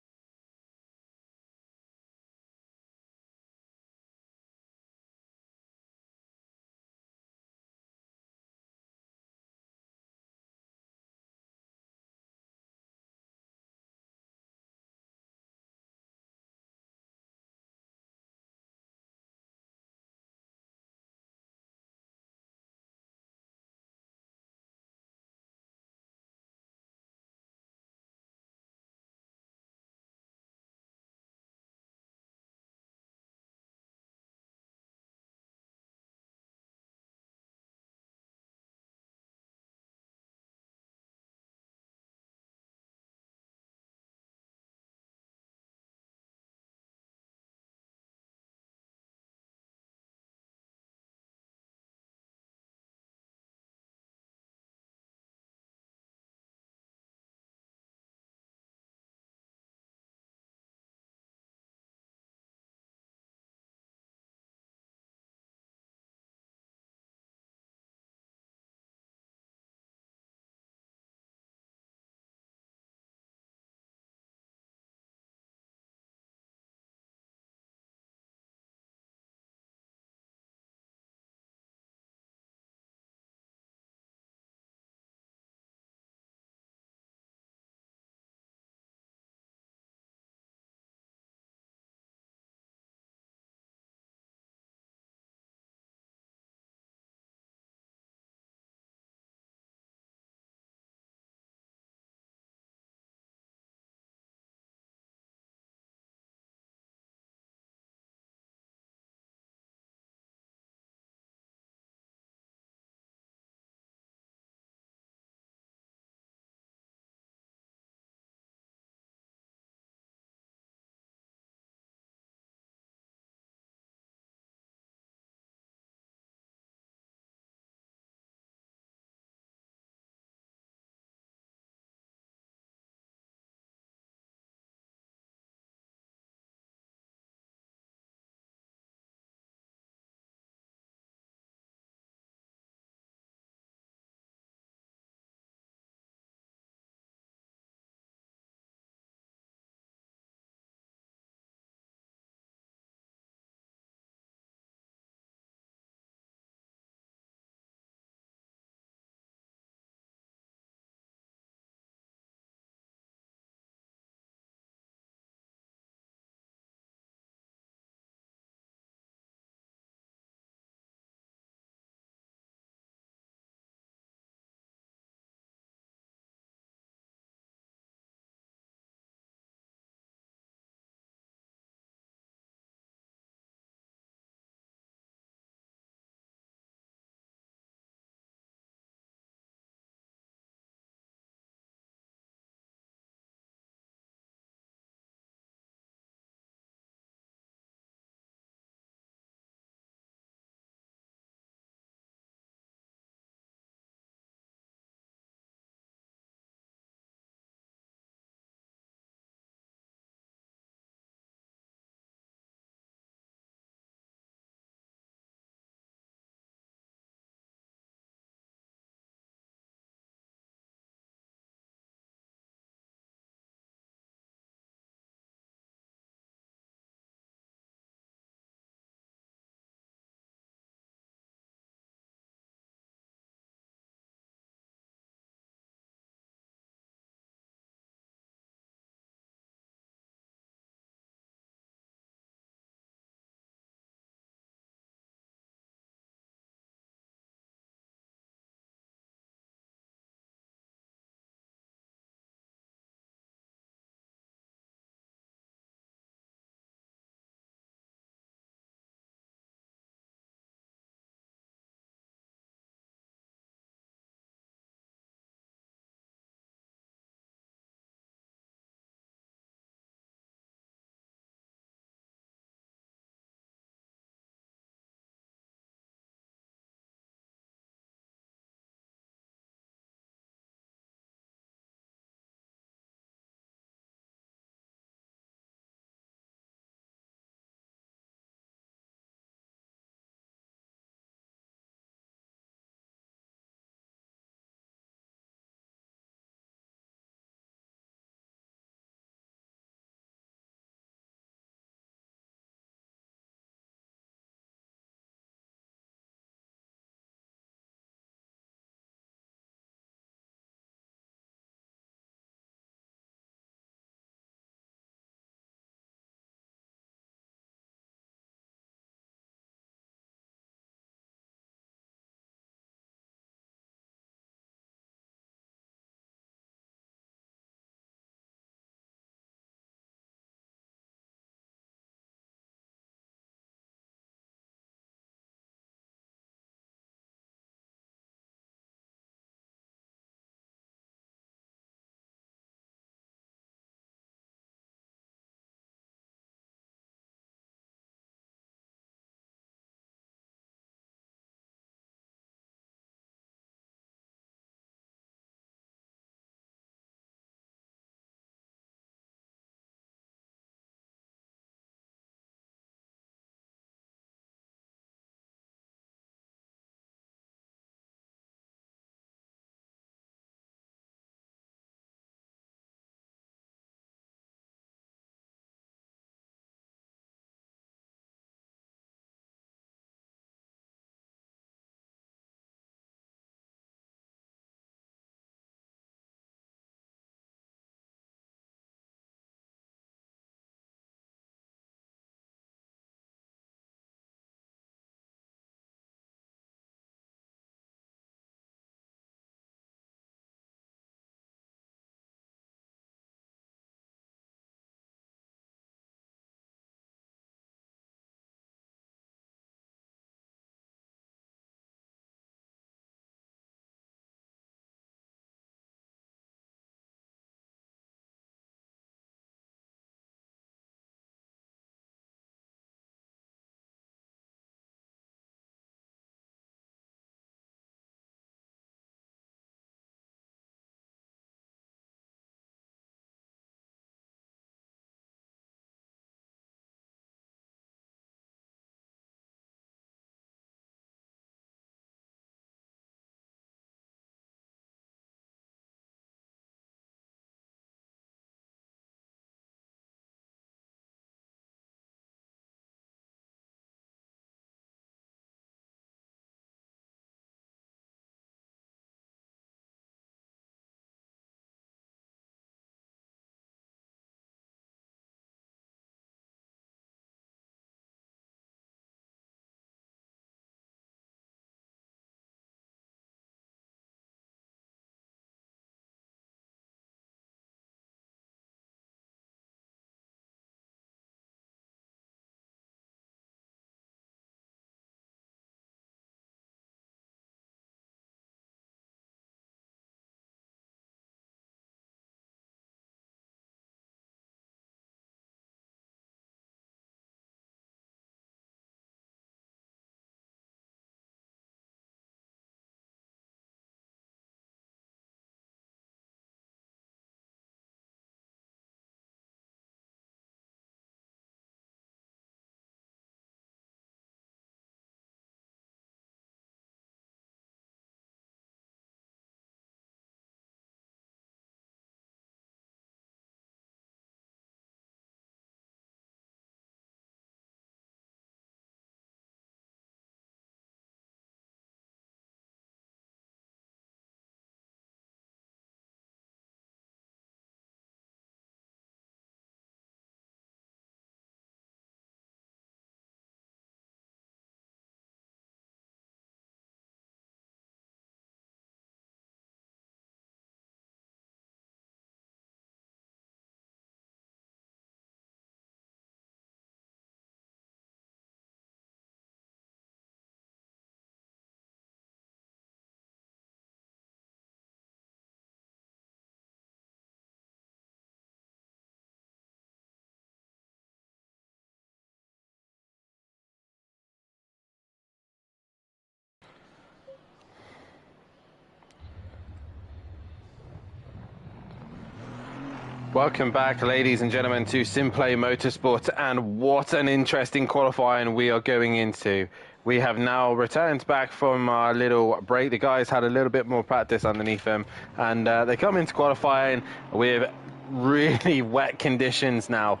Welcome back, ladies and gentlemen, to SimPlay Motorsport, and what an interesting qualifying we are going into. We have now returned back from our little break. The guys had a little bit more practice underneath them, and they come into qualifying with really wet conditions now.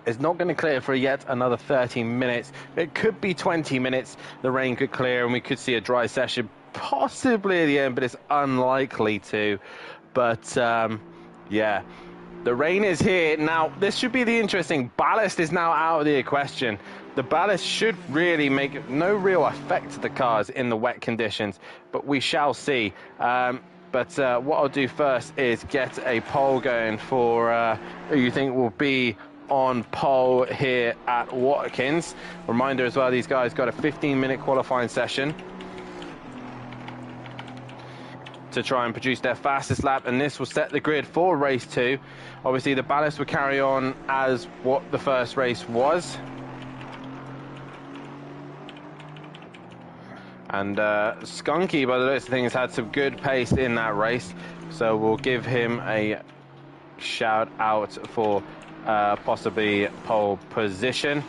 It's not going to clear for yet another 30 minutes. It could be 20 minutes. The rain could clear and we could see a dry session possibly at the end, but it's unlikely to. But yeah, the rain is here. Now, this should be the interesting. Ballast is now out of the question. The ballast should really make no real effect to the cars in the wet conditions, but we shall see. But what I'll do first is get a poll going for who you think will be on pole here at Watkins. Reminder as well, these guys got a 15-minute qualifying session to try and produce their fastest lap, and this will set the grid for race 2. Obviously the ballast will carry on as what the first race was, and Skunky, by the looks of things, had some good pace in that race, so we'll give him a shout out for possibly pole position.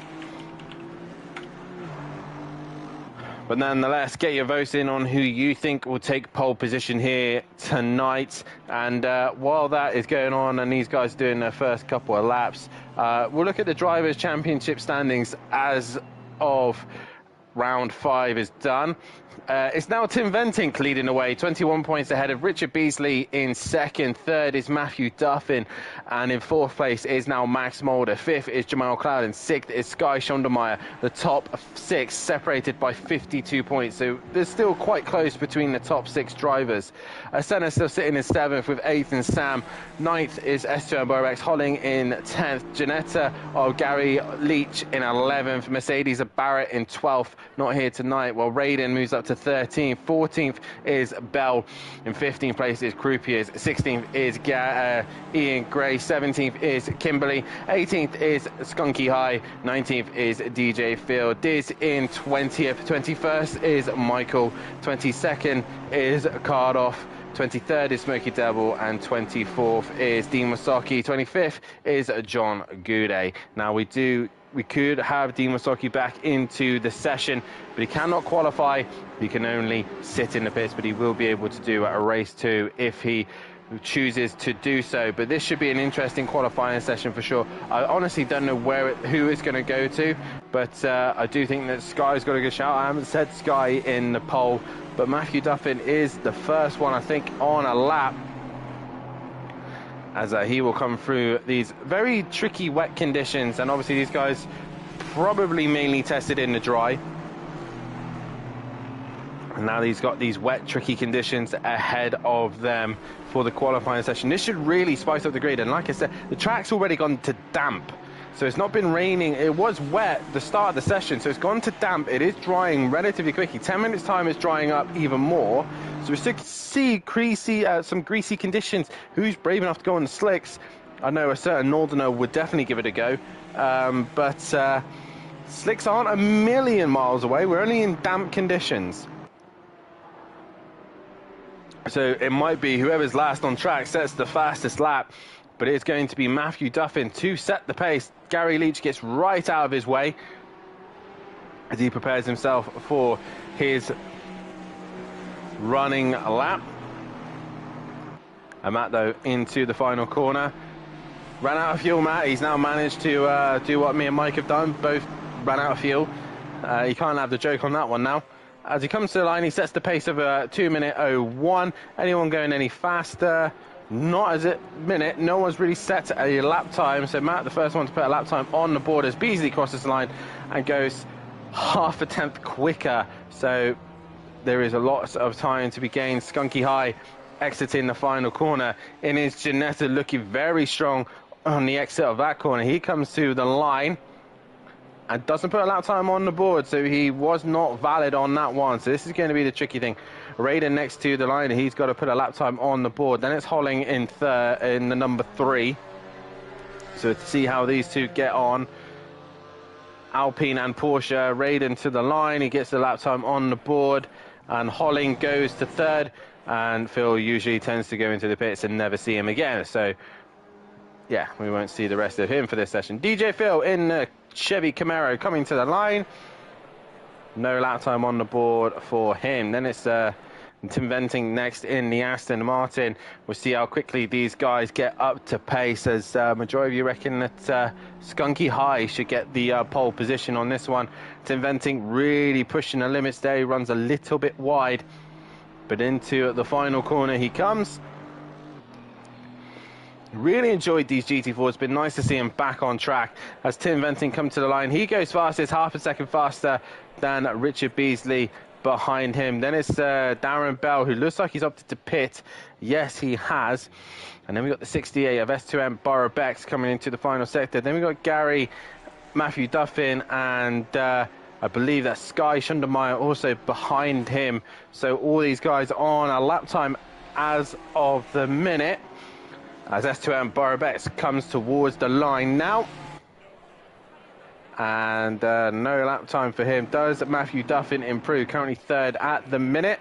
But nonetheless, get your votes in on who you think will take pole position here tonight. And while that is going on and these guys are doing their first couple of laps, we'll look at the Drivers' Championship standings as of round 5 is done. It's now Tim Ventink leading the way, 21 points ahead of Richard Beasley in second. Third is Matthew Duffin, and in fourth place is now Max Mulder. Fifth is Jamal Cloud, and sixth is Sky Schondermeyer. The top 6 separated by 52 points, so there's still quite close between the top 6 drivers. Senna still sitting in 7th with 8th and Sam. 9th is Esteban Borex, Holling in 10th. Janetta of Gary Leach in 11th. Mercedes of Barrett in 12th, not here tonight, while Raiden moves up to 13th. 14th is Bell. In 15th place is Croupiers. 16th is Ian Gray. 17th is Kimberly. 18th is Skunky High. 19th is DJ Field. Diz in 20th. 21st is Michael. 22nd is Cardoff. 23rd is Smokey Devil, and 24th is Dean Wasaki. 25th is John Goudet. Now we could have Dean Wasaki back into the session, but he cannot qualify. He can only sit in the pits, but he will be able to do a race 2 if he chooses to do so. But this should be an interesting qualifying session for sure. I honestly don't know who it's going to go to, but I do think that Sky's got a good shout. I haven't said Sky in the poll, but Matthew Duffin is the first one, I think, on a lap, as he will come through these very tricky wet conditions. And obviously these guys probably mainly tested in the dry, and now he's got these wet tricky conditions ahead of them for the qualifying session. This should really spice up the grid, and like I said, the track's already gone to damp, so it's not been raining. It was wet the start of the session, so it's gone to damp. It is drying relatively quickly. 10 minutes time is drying up even more, so we still see some greasy conditions. Who's brave enough to go on the slicks? I know a certain Northerner would definitely give it a go, but slicks aren't a million miles away. We're only in damp conditions, so it might be whoever's last on track sets the fastest lap, but it's going to be Matthew Duffin to set the pace. Gary Leach gets right out of his way as he prepares himself for his running lap. And Matt, though, into the final corner. Ran out of fuel, Matt. He's now managed to do what me and Mike have done. Both ran out of fuel. You can't have the joke on that one now. As he comes to the line, he sets the pace of 2:01. Anyone going any faster? Not as a minute. No one's really set a lap time. So Matt, the first one to put a lap time on the board, as Beasley crosses the line and goes half a tenth quicker. So there is a lot of time to be gained. Skunky High exiting the final corner in his Janetta, looking very strong on the exit of that corner. He comes to the line and doesn't put a lap time on the board, so he was not valid on that one. So this is going to be the tricky thing. Raiden next to the line, he's got to put a lap time on the board. Then it's Holling in the number 3. So to see how these two get on. Alpine and Porsche. Raiden to the line, he gets the lap time on the board, and Holling goes to 3rd, and Phil usually tends to go into the pits and never see him again. So yeah, we won't see the rest of him for this session. DJ Phil in the Chevy Camaro coming to the line. No lap time on the board for him. Then it's Tim Venting next in the Aston Martin. We'll see how quickly these guys get up to pace, as majority of you reckon that Skunky High should get the pole position on this one. Tim Venting really pushing the limits there. He runs a little bit wide, but into the final corner he comes. Really enjoyed these GT4s. It's been nice to see him back on track. As Tim Venting comes to the line, he goes fastest, half a second faster than Richard Beasley behind him. Then it's Darren Bell, who looks like he's opted to pit. Yes, he has. And then we got the 68 of S2M Borobex coming into the final sector. Then we got Gary, Matthew Duffin, and I believe that Sky Shundermeyer also behind him. So all these guys on a lap time as of the minute, as S2M Borobex comes towards the line now. And no lap time for him. Does Matthew Duffin improve? Currently third at the minute.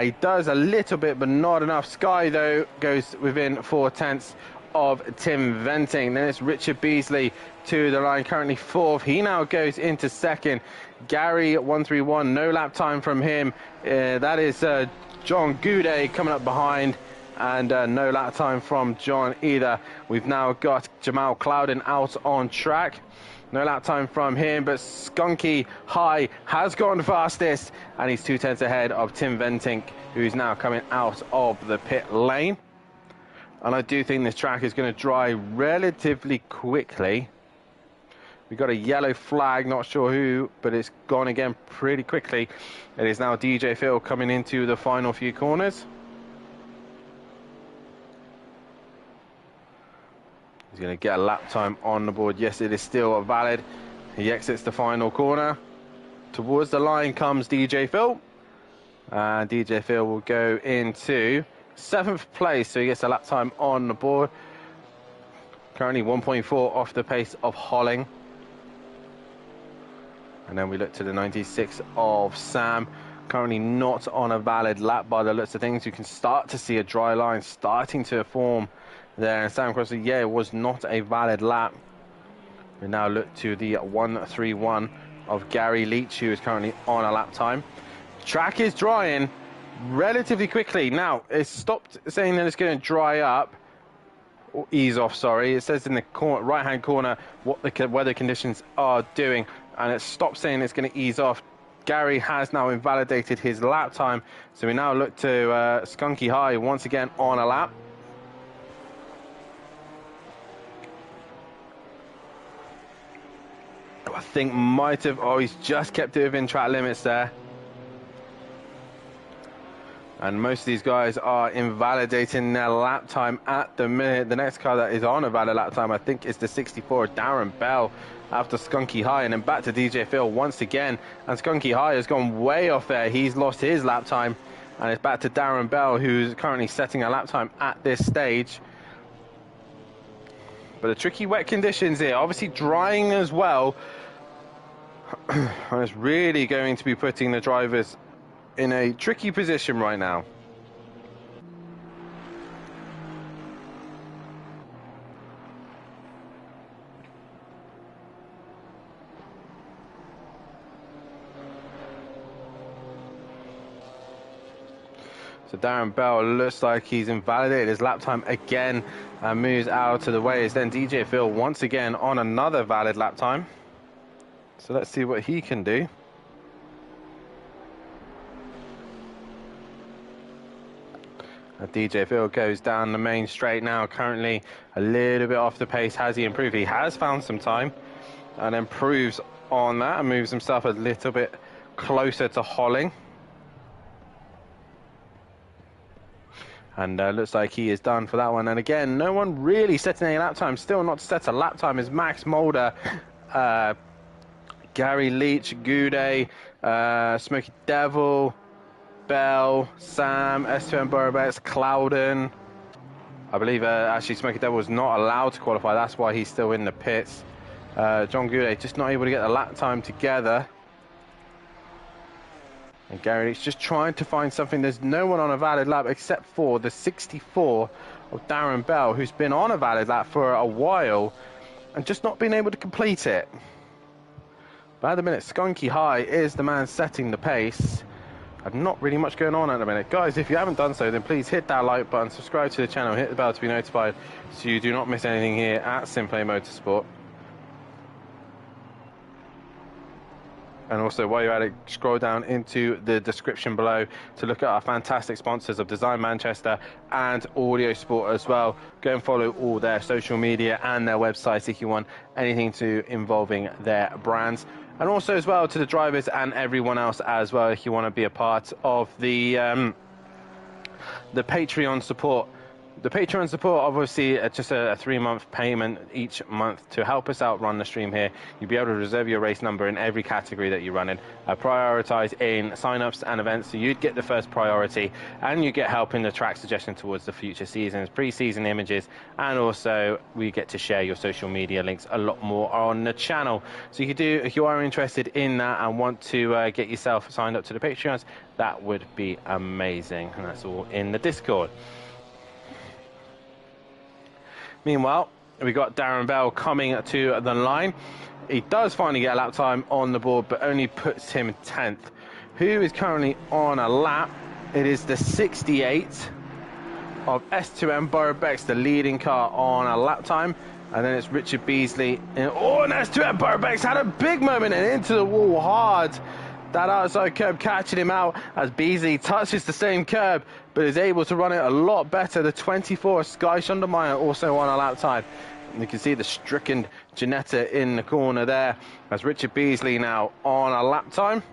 He does a little bit, but not enough. Sky, though, goes within 4/10 of Tim Venting. Then it's Richard Beasley to the line, currently fourth. He now goes into second. Gary 131, no lap time from him. That is John Goudet coming up behind. And no lap time from John either. We've now got Jamal Clouden out on track. No lap time from him, but Skunky High has gone fastest, and he's 2/10 ahead of Tim Venting, who's now coming out of the pit lane. And I do think this track is going to dry relatively quickly. We got a yellow flag, not sure who, but it's gone again pretty quickly. It is now DJ Phil coming into the final few corners. He's going to get a lap time on the board. Yes, it is still valid. He exits the final corner. Towards the line comes DJ Phil. And DJ Phil will go into 7th place, so he gets a lap time on the board. Currently 1.4 off the pace of Holling. And then we look to the 96 of Sam. Currently not on a valid lap by the looks of things. You can start to see a dry line starting to form there. And Sam Crossley, yeah, it was not a valid lap. We now look to the 131 of Gary Leach, who is currently on a lap time. Track is drying relatively quickly. Now, it stopped saying that it's going to dry up, or ease off, sorry. It says in the right-hand corner what the weather conditions are doing, and it stopped saying it's going to ease off. Gary has now invalidated his lap time, so we now look to Skunky High once again on a lap. I think might have, oh, he's just kept it within track limits there. And most of these guys are invalidating their lap time at the minute. The next car that is on a valid lap time, I think, is the 64, Darren Bell, after Skunky High. And then back to DJ Phil once again. And Skunky High has gone way off there. He's lost his lap time. And it's back to Darren Bell, who's currently setting a lap time at this stage. But the tricky wet conditions here, obviously drying as well. And it's really going to be putting the drivers in a tricky position right now. So Darren Bell looks like he's invalidated his lap time again and moves out of the way. As then DJ Phil once again on another valid lap time. So let's see what he can do. DJ Phil goes down the main straight now, currently a little bit off the pace. Has he improved? He has found some time and improves on that and moves himself a little bit closer to Holling. And looks like he is done for that one. And again, no one really setting any lap time. Still not set a lap time is Max Mulder, Gary Leach, Goudet, Smoky Devil, Bell, Sam, S2M Borobex, Clouden. I believe actually Smoky Devil was not allowed to qualify. That's why he's still in the pits. John Goudet just not able to get the lap time together. And Gary Leach just trying to find something. There's no one on a valid lap except for the 64 of Darren Bell, who's been on a valid lap for a while and just not been able to complete it. But at the minute, Skunky High is the man setting the pace. And not really much going on at the minute. Guys, if you haven't done so, then please hit that like button, subscribe to the channel, hit the bell to be notified so you do not miss anything here at SimPlay Motorsport. And also, while you're at it, scroll down into the description below to look at our fantastic sponsors of Design Manchester and Audio Sport as well. Go and follow all their social media and their websites if you want anything to involving their brands. And also as well to the drivers and everyone else as well, if you want to be a part of the Patreon support. The Patreon support, obviously, just a 3-month payment each month to help us out run the stream here. You'll be able to reserve your race number in every category that you run in. Prioritize in sign-ups and events, so you'd get the first priority, and you get help in the track suggestion towards the future seasons, pre-season images, and also we get to share your social media links a lot more on the channel. So you could do, if you are interested in that and want to get yourself signed up to the Patreons, that would be amazing. And that's all in the Discord. Meanwhile, we got Darren Bell coming to the line. He does finally get a lap time on the board, but only puts him 10th. Who is currently on a lap? It is the 68 of S2M Burbeck's, the leading car on a lap time. And then it's Richard Beasley. And S2M Burbeck's had a big moment and into the wall hard. That outside curb catching him out as Beasley touches the same curb, but is able to run it a lot better. The 24 Sky Shundermeyer also on a lap time. And you can see the stricken Ginetta in the corner there as Richard Beasley now on a lap time.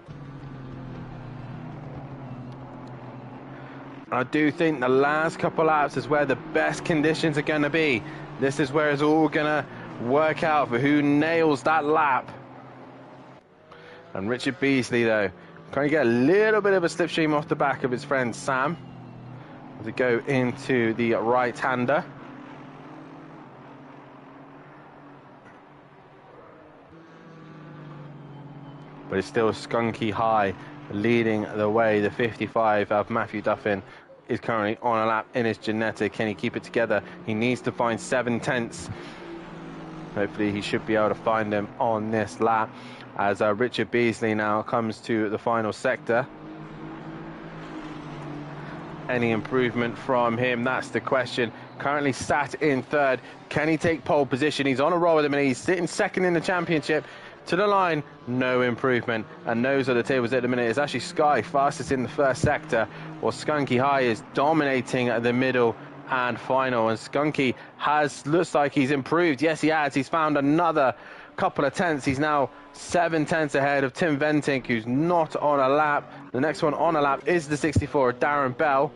I do think the last couple laps is where the best conditions are going to be. This is where it's all going to work out for who nails that lap. And Richard Beasley, though, trying to get a little bit of a slipstream off the back of his friend Sam to go into the right-hander. But it's still Skunky High leading the way. The 55 of Matthew Duffin is currently on a lap in his Ginetta. Can he keep it together? He needs to find 7/10. Hopefully he should be able to find them on this lap. As Richard Beasley now comes to the final sector. Any improvement from him? That's the question. Currently sat in third. Can he take pole position? He's on a roll with him and he's sitting second in the championship. To the line, no improvement. And those are the tables at the minute. It's actually Sky fastest in the first sector, while Skunky High is dominating the middle and final. And Skunky looks like he's improved. Yes, he has. He's found another couple of tenths. He's now 7 tenths ahead of Tim Ventink, who's not on a lap. The next one on a lap is the 64 of Darren Bell.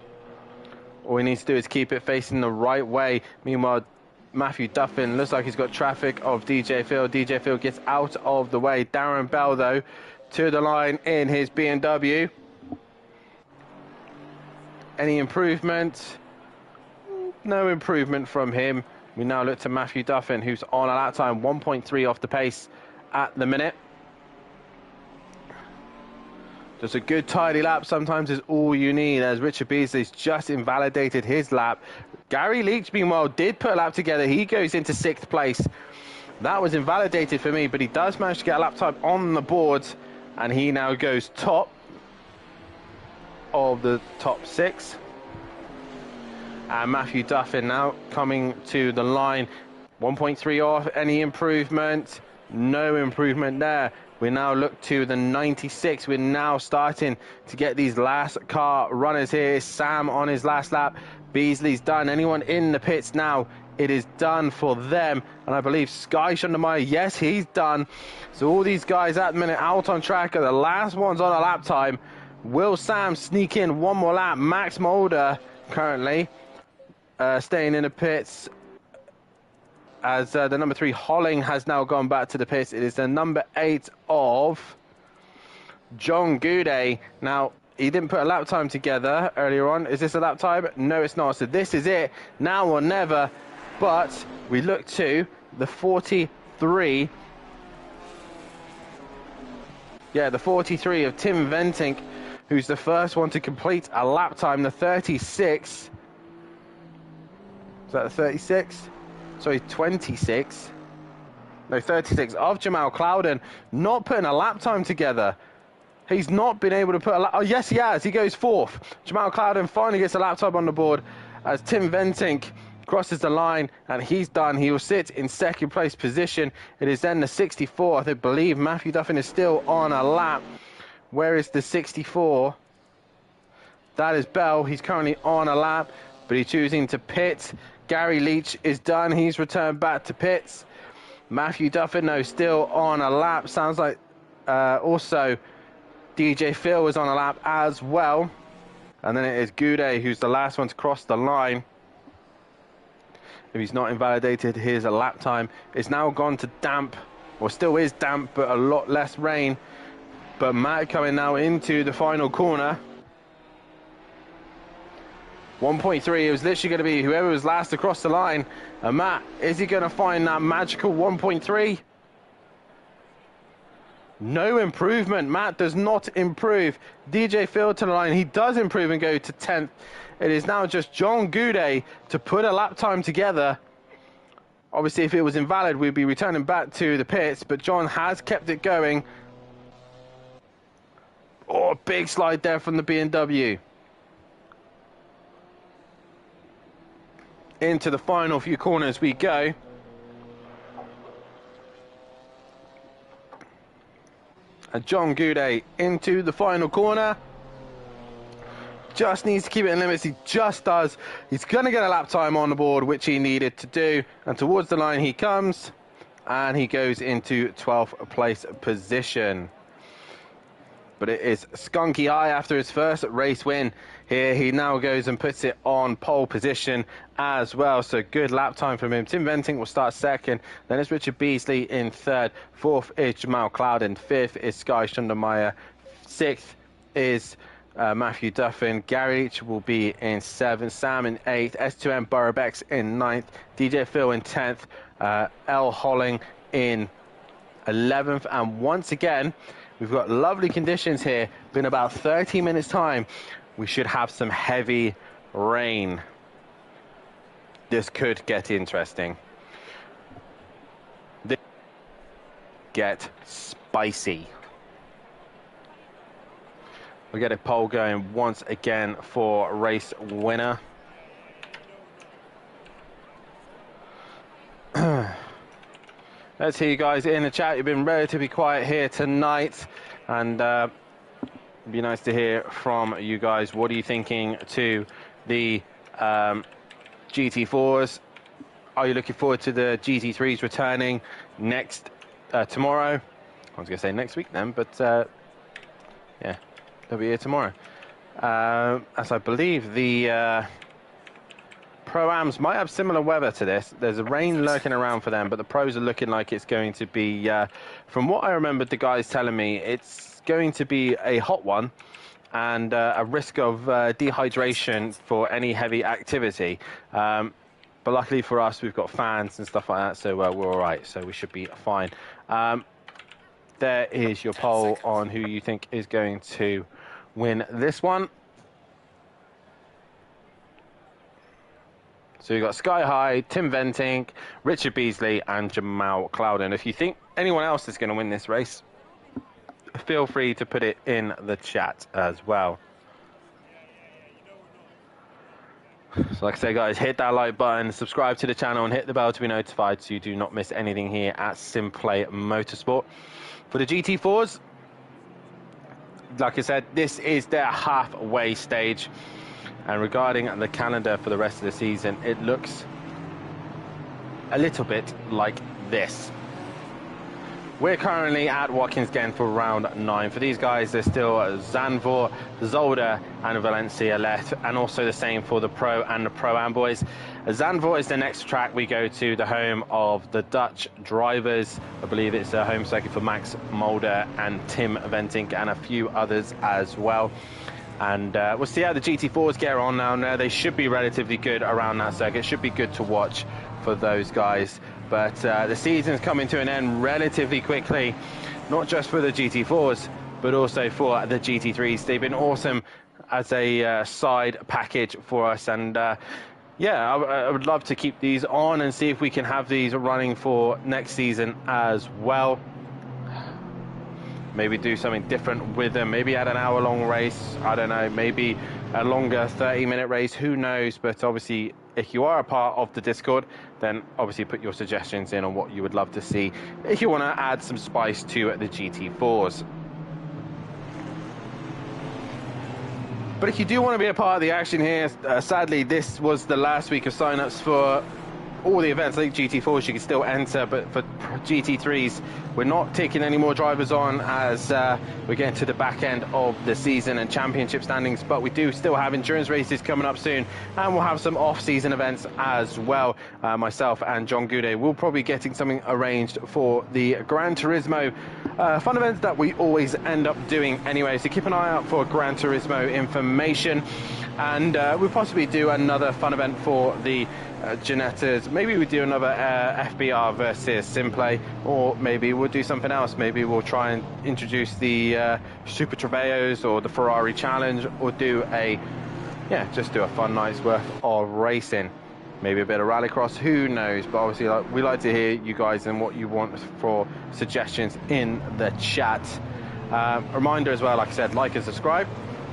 All he needs to do is keep it facing the right way. Meanwhile, Matthew Duffin looks like he's got traffic of DJ Phil. DJ Phil gets out of the way. Darren Bell, though, to the line in his BMW. Any improvement? No improvement from him. We now look to Matthew Duffin, who's on a lap time 1.3 off the pace at the minute. Just a good tidy lap sometimes is all you need, as Richard Beasley's just invalidated his lap. Gary Leach, meanwhile, did put a lap together. He goes into 6th place. That was invalidated for me, but he does manage to get a lap time on the board, and he now goes top of the top 6. And Matthew Duffin now coming to the line. 1.3 off. Any improvement? No improvement there. We now look to the 96. We're now starting to get these last car runners here. Sam on his last lap. Beasley's done. Anyone in the pits now, it is done for them. And I believe Sky Shundermeyer, yes, he's done. So all these guys at the minute out on track are the last ones on a lap time. Will Sam sneak in one more lap? Max Mulder currently staying in the pits, as the number 3 Holling has now gone back to the pits. It is the number 8 of John Goudet. Now, he didn't put a lap time together earlier on. Is this a lap time? No, it's not. So this is it, now or never. But we look to the 43. Yeah, the 43 of Tim Ventink, who's the first one to complete a lap time, the 36. Is that the 36? Sorry, 26. No, 36 of Jamal Clouden, not putting a lap time together. He's not been able to put a lap... Oh, yes, he has. He goes fourth. Jamal Clouden finally gets a lap time on the board as Tim Ventink crosses the line, and he's done. He will sit in second place position. It is then the 64. I believe Matthew Duffin is still on a lap. Where is the 64? That is Bell. He's currently on a lap, but he's choosing to pit. Gary Leach is done. He's returned back to pits. Matthew Duffin, though, still on a lap. Sounds like also DJ Phil is on a lap as well. And then it is Goudet who's the last one to cross the line. If he's not invalidated, his lap time is now gone to damp, or still is damp, but a lot less rain. But Matt coming now into the final corner. 1.3, it was literally going to be whoever was last across the line. And Matt, is he going to find that magical 1.3? No improvement. Matt does not improve. DJ Phil to the line. He does improve and go to 10th. It is now just John Goudet to put a lap time together. Obviously, if it was invalid, we'd be returning back to the pits, but John has kept it going. Oh, big slide there from the BMW. Into the final few corners we go. And John Goudet into the final corner. Just needs to keep it in limits. He just does. He's going to get a lap time on the board, which he needed to do. And towards the line he comes. And he goes into 12th place position. But it is Skunky High after his first race win. Here he now goes and puts it on pole position as well. So good lap time from him. Tim Ventink will start second. Then it's Richard Beasley in third. Fourth is Jamal Clouden. Fifth is Sky Schundermeyer. Sixth is Matthew Duffin. Gary Leach will be in seventh. Sam in eighth. S2M Burrobex in ninth. DJ Phil in 10th. L Holling in 11th. And once again, we've got lovely conditions here. In about 30 minutes time, we should have some heavy rain. This could get interesting. This get spicy. We get a poll going once again for race winner. Let's hear you guys in the chat. You've been relatively quiet here tonight, and it'd be nice to hear from you guys. What are you thinking to the GT4s? Are you looking forward to the GT3s returning next tomorrow? I was going to say next week then, but yeah, they'll be here tomorrow. As I believe the Pro-Ams might have similar weather to this. There's a rain lurking around for them, but the pros are looking like it's going to be, from what I remembered the guys telling me, it's going to be a hot one and a risk of dehydration for any heavy activity. But luckily for us, we've got fans and stuff like that, so we're all right, so we should be fine. There is your poll on who you think is going to win this one. So you've got Sky High, Tim Ventink, Richard Beasley, and Jamal Clouden. If you think anyone else is going to win this race, feel free to put it in the chat as well. So like I say, guys, hit that like button, subscribe to the channel, and hit the bell to be notified so you do not miss anything here at SimPlay Motorsport. For the GT4s, like I said, this is their halfway stage. And regarding the calendar for the rest of the season, it looks a little bit like this. We're currently at Watkins Glen for round 9. For these guys, there's still Zandvoort, Zolder, and Valencia left, and also the same for the Pro and the Pro-Am boys. Zandvoort is the next track we go to, the home of the Dutch drivers. I believe it's a home circuit for Max Mulder and Tim Ventink and a few others as well. And we'll see how the GT4s get on now. They should be relatively good around that circuit. Should be good to watch for those guys. But the season's coming to an end relatively quickly, not just for the GT4s, but also for the GT3s. They've been awesome as a side package for us, and yeah, I would love to keep these on and see if we can have these running for next season as well. Maybe do something different with them. Maybe add an hour-long race. I don't know. Maybe a longer 30-minute race. Who knows? But obviously, if you are a part of the Discord, then obviously put your suggestions in on what you would love to see if you want to add some spice to the GT4s. But if you do want to be a part of the action here, sadly, this was the last week of sign-ups for all the events. I think GT4s you can still enter, but for GT3s we're not taking any more drivers on as we're getting to the back end of the season and championship standings. But we do still have endurance races coming up soon, and we'll have some off-season events as well. Myself and John Goudet will probably be getting something arranged for the Gran Turismo fun events that we always end up doing anyway, so keep an eye out for Gran Turismo information. And we'll possibly do another fun event for the Ginettas. Maybe we do another FBR versus SimPlay, or maybe we'll do something else. Maybe we'll try and introduce the Super Treveos or the Ferrari Challenge, or do a just do a fun night's worth of racing. Maybe a bit of rallycross, who knows? But obviously, we like to hear you guys and what you want for suggestions in the chat. Reminder as well, like I said, like and subscribe.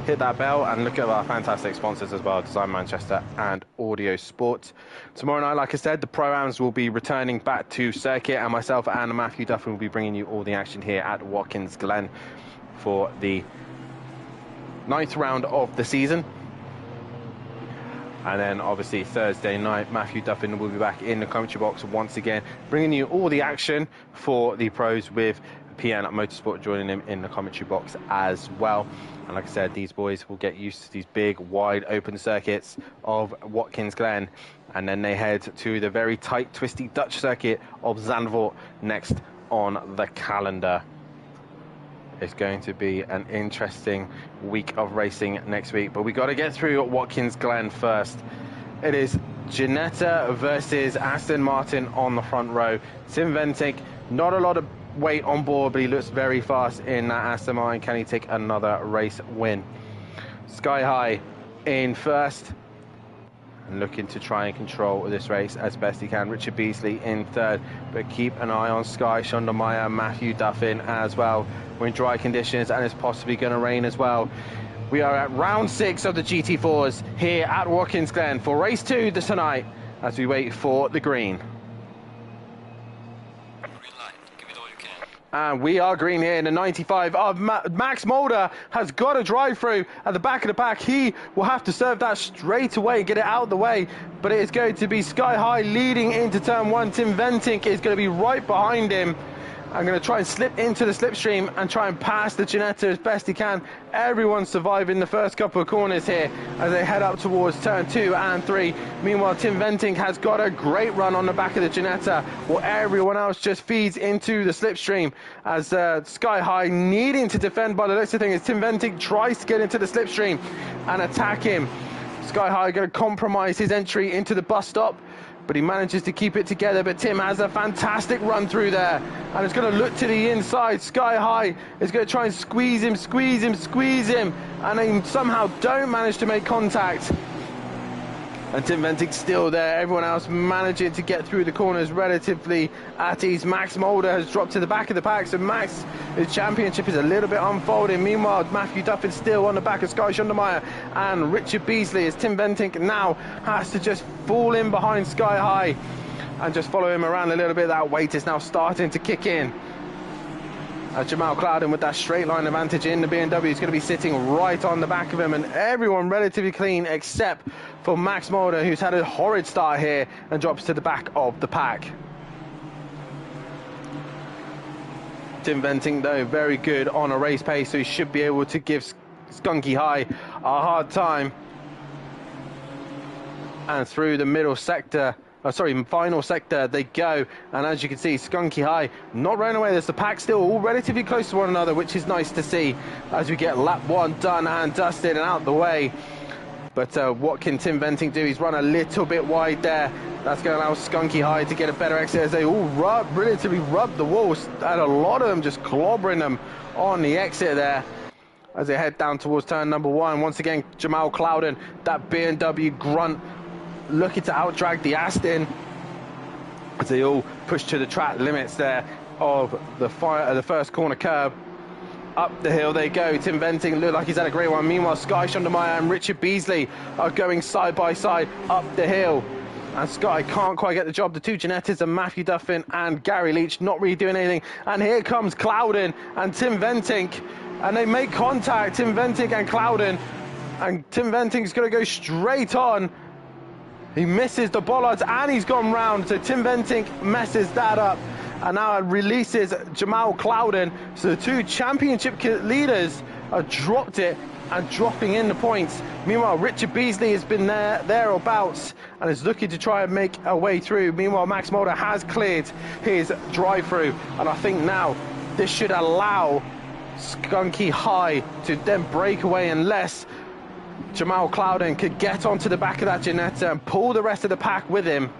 Hit that bell and look at our fantastic sponsors as well, Design Manchester and Audio Sports. Tomorrow night, like I said, the Pro-Ams will be returning back to circuit, and myself and Matthew Duffin will be bringing you all the action here at Watkins Glen for the 9th round of the season. And then obviously Thursday night, Matthew Duffin will be back in the commentary box once again, bringing you all the action for the pros, with PN Motorsport joining him in the commentary box as well. And like I said, these boys will get used to these big, wide open circuits of Watkins Glen, and then they head to the very tight, twisty Dutch circuit of Zandvoort next on the calendar. It's going to be an interesting week of racing next week, but we got to get through Watkins Glen first. It is Ginetta versus Aston Martin on the front row. Tim Ventic, not a lot of weight on board, but he looks very fast in that Aston Martin. Can he take another race win? Sky High in first and looking to try and control this race as best he can. Richard Beasley in third, but keep an eye on Sky, Shonda Matthew Duffin as well. We're in dry conditions and it's possibly going to rain as well. We are at round 6 of the GT4s here at Watkins Glen for race 2 tonight as we wait for the green. And we are green here in the 95 of Max Mulder has got a drive through at the back of the pack. He will have to serve that straight away, get it out of the way. But it is going to be Sky High leading into turn 1. Tim Ventink is going to be right behind him. I'm going to try and slip into the slipstream and try and pass the Ginetta as best he can. Everyone's surviving the first couple of corners here as they head up towards turn 2 and 3. Meanwhile, Tim Venting has got a great run on the back of the Ginetta, while everyone else just feeds into the slipstream as Sky High needing to defend by the looks of things. Tim Venting tries to get into the slipstream and attack him. Sky High going to compromise his entry into the bus stop, but he manages to keep it together. But Tim has a fantastic run through there, and it's going to look to the inside. Sky High is going to try and squeeze him, and they somehow don't manage to make contact. And Tim Venting's still there. Everyone else managing to get through the corners relatively at ease. Max Mulder has dropped to the back of the pack, so Max, his championship is a little bit unfolding. Meanwhile, Matthew Duffin still on the back of Sky Schondermeyer and Richard Beasley, as Tim Venting now has to just fall in behind Sky High and just follow him around a little bit. That weight is now starting to kick in. Jamal Clouden with that straight line advantage in the BMW is going to be sitting right on the back of him, and everyone relatively clean except for Max Mulder, who's had a horrid start here and drops to the back of the pack. Tim Venting, though, very good on a race pace, so he should be able to give Skunky High a hard time. And through the middle sector, final sector they go, and as you can see, Skunky High not running away. There's the pack still all relatively close to one another, which is nice to see as we get lap 1 done and dusted and out the way. But what can Tim Venting do? He's run a little bit wide there That's going to allow Skunky High to get a better exit as they all relatively rub the walls, and a lot of them just clobbering them on the exit there as they head down towards turn number 1. Once again, Jamal Clouden, that BMW grunt, looking to outdrag the Aston as they all push to the track limits there of the first corner curb. Up the hill they go. Tim Venting looked like he's had a great one. Meanwhile, Sky Shondemeyer and Richard Beasley are going side by side up the hill. And Sky can't quite get the job. The two Ginettas and Matthew Duffin and Gary Leach not really doing anything. And here comes Clouden and Tim Venting. And they make contact, Tim Venting and Clouden. And Tim Venting's going to go straight on. He misses the bollards and he's gone round. So Tim Venting messes that up. And now it releases Jamal Clouden. So the two championship leaders have dropped it and dropping in the points. Meanwhile, Richard Beasley has been thereabouts and is looking to try and make a way through. Meanwhile, Max Mulder has cleared his drive-through. And I think now this should allow Skunky High to then break away unless Jamal Clouden could get onto the back of that Ginetta and pull the rest of the pack with him.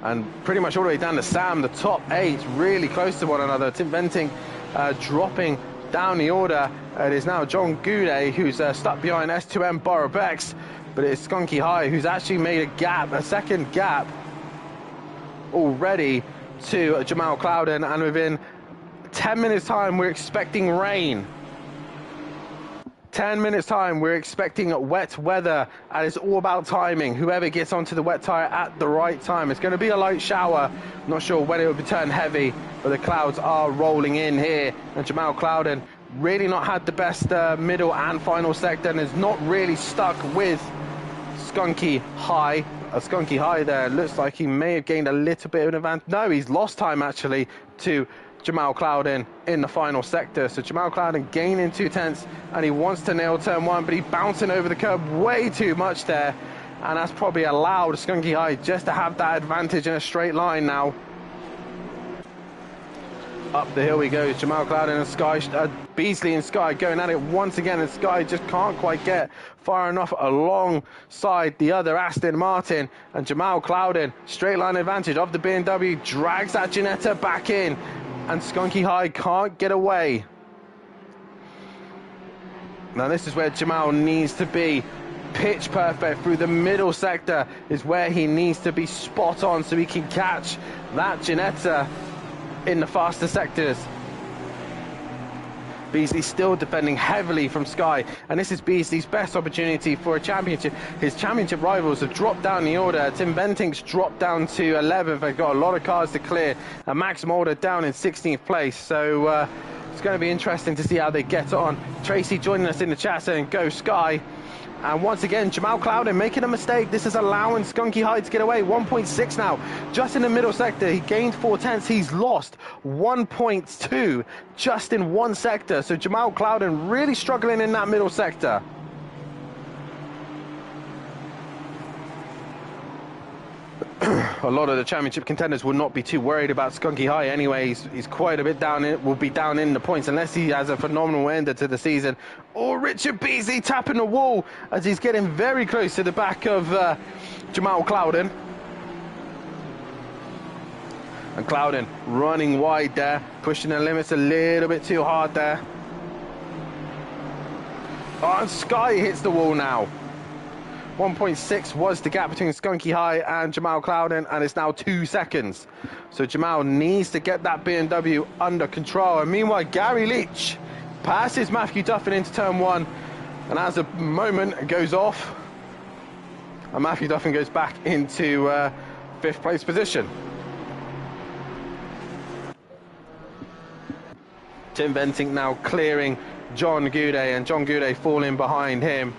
And pretty much all the way down to Sam, the top 8 really close to one another. Tim Venting dropping down the order. It is now John Goudet who's stuck behind S2M Borobex, but it's Skunky High who's actually made a second gap already to Jamal Clouden, and within 10 minutes time we're expecting rain. 10 minutes time we're expecting wet weather, and it's all about timing. Whoever gets onto the wet tire at the right time. It's going to be a light shower, not sure when it will turn heavy, but the clouds are rolling in here. And Jamal Clouden really not had the best middle and final sector, and is not really stuck with Skunky High. Skunky High there looks like he may have gained a little bit of an advantage. No, he's lost time actually to Jamal Clouden in the final sector. So Jamal Clouden gaining 2 tenths, and he wants to nail turn 1, but he's bouncing over the curb way too much there, and that's probably allowed Skunky High just to have that advantage in a straight line now. Up the hill we go. Jamal Clouden and Sky, Beasley and Sky going at it once again, and Sky just can't quite get far enough alongside the other Aston Martin. And Jamal Clouden, straight line advantage of the BMW, drags that Ginetta back in, and Skunky High can't get away. Now this is where Jamal needs to be pitch perfect. Through the middle sector is where he needs to be spot on so he can catch that Ginetta in the faster sectors. Beasley still defending heavily from Sky, and this is Beasley's best opportunity for a championship. His championship rivals have dropped down the order. Tim Venting's dropped down to 11th. They've got a lot of cars to clear, and Max Mulder down in 16th place. So it's going to be interesting to see how they get on. Tracy joining us in the chat saying go Sky. And once again, Jamal Clouden making a mistake. This is allowing Skunky High to get away. 1.6 now, just in the middle sector. He gained 4 tenths. He's lost 1.2 just in one sector. So Jamal Clouden really struggling in that middle sector. A lot of the championship contenders will not be too worried about Skunky High anyway. He's quite a bit down in, will be down in the points unless he has a phenomenal ender to the season. Or Richard Beasley tapping the wall as he's getting very close to the back of Jamal Clouden. And Clouden running wide there, pushing the limits a little bit too hard there. Oh, and Sky hits the wall now. 1.6 was the gap between Skunky High and Jamal Clouden, and it's now 2 seconds. So Jamal needs to get that BMW under control. And meanwhile, Gary Leach passes Matthew Duffin into turn 1, and as the moment goes off, and Matthew Duffin goes back into 5th place position. Tim Venting now clearing John Goudet, and John Goudet falling behind him.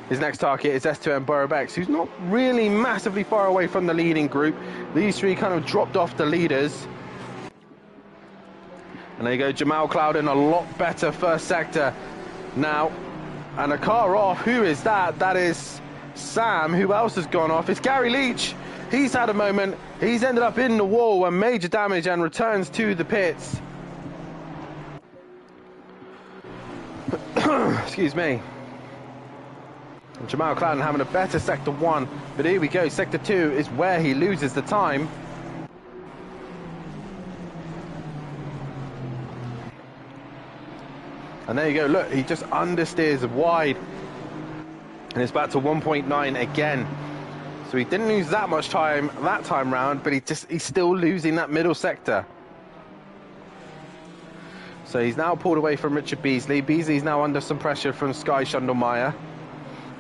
His next target is S2M Borobex, who's not really massively far away from the leading group. These three kind of dropped off the leaders. And there you go, Jamal Clouden, a lot better first sector now. And a car off, who is that? That is Sam. Who else has gone off? It's Gary Leach. He's had a moment. He's ended up in the wall and major damage and returns to the pits. Excuse me. And Jamal Clouden having a better sector 1, but here we go, sector 2 is where he loses the time. And there you go, look, he just understeers wide. And it's back to 1.9 again. So he didn't lose that much time that time round, but he's still losing that middle sector. So he's now pulled away from Richard Beasley. Beasley's now under some pressure from Sky Schundelmeyer.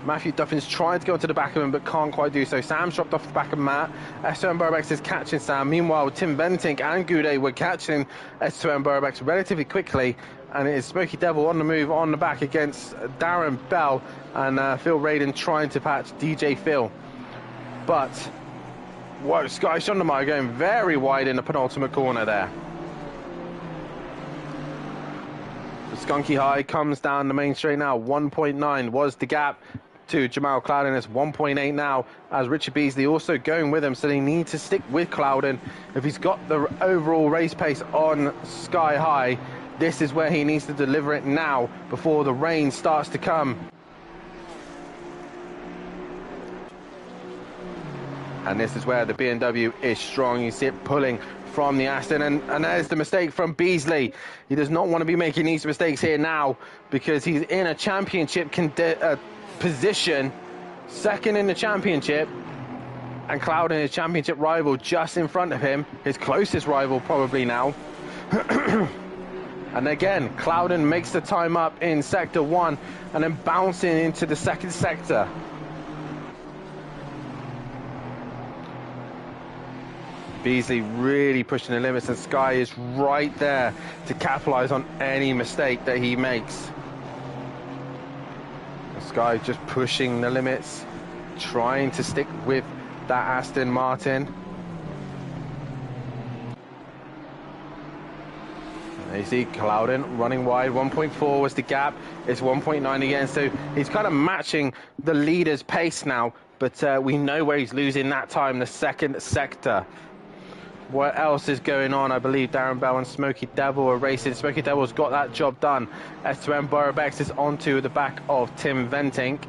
Matthew Duffin's trying to go to the back of him, but can't quite do so. Sam's dropped off the back of Matt. S2M Burbex is catching Sam. Meanwhile, Tim Ventink and Goudet were catching S2M Burbex relatively quickly. And it is Smokey Devil on the move on the back against Darren Bell and Phil Radin trying to patch DJ Phil. But, whoa, Sky Schundelmeyer going very wide in the penultimate corner there. Skunky High comes down the main straight now. 1.9 was the gap to Jamal Clouden. It's 1.8 now, as Richard Beasley also going with him, so they need to stick with Clouden. If he's got the overall race pace on Sky High, this is where he needs to deliver it now before the rain starts to come. And this is where the BMW is strong. You see it pulling from the Aston, and there's the mistake from Beasley. He does not want to be making these mistakes here now, because he's in a championship position, second in the championship, and Clouden, his championship rival, just in front of him, his closest rival probably now. And again, Clouden makes the time up in sector 1 and then bouncing into the second sector. Beasley really pushing the limits, and Sky is right there to capitalize on any mistake that he makes. And Sky just pushing the limits, trying to stick with that Aston Martin. And you see Clouden running wide. 1.4 was the gap. It's 1.9 again, so he's kind of matching the leader's pace now, but we know where he's losing that time, the second sector. What else is going on? I believe Darren Bell and Smokey Devil are racing. Smokey Devil's got that job done. S2M Burbex is onto the back of Tim Ventink.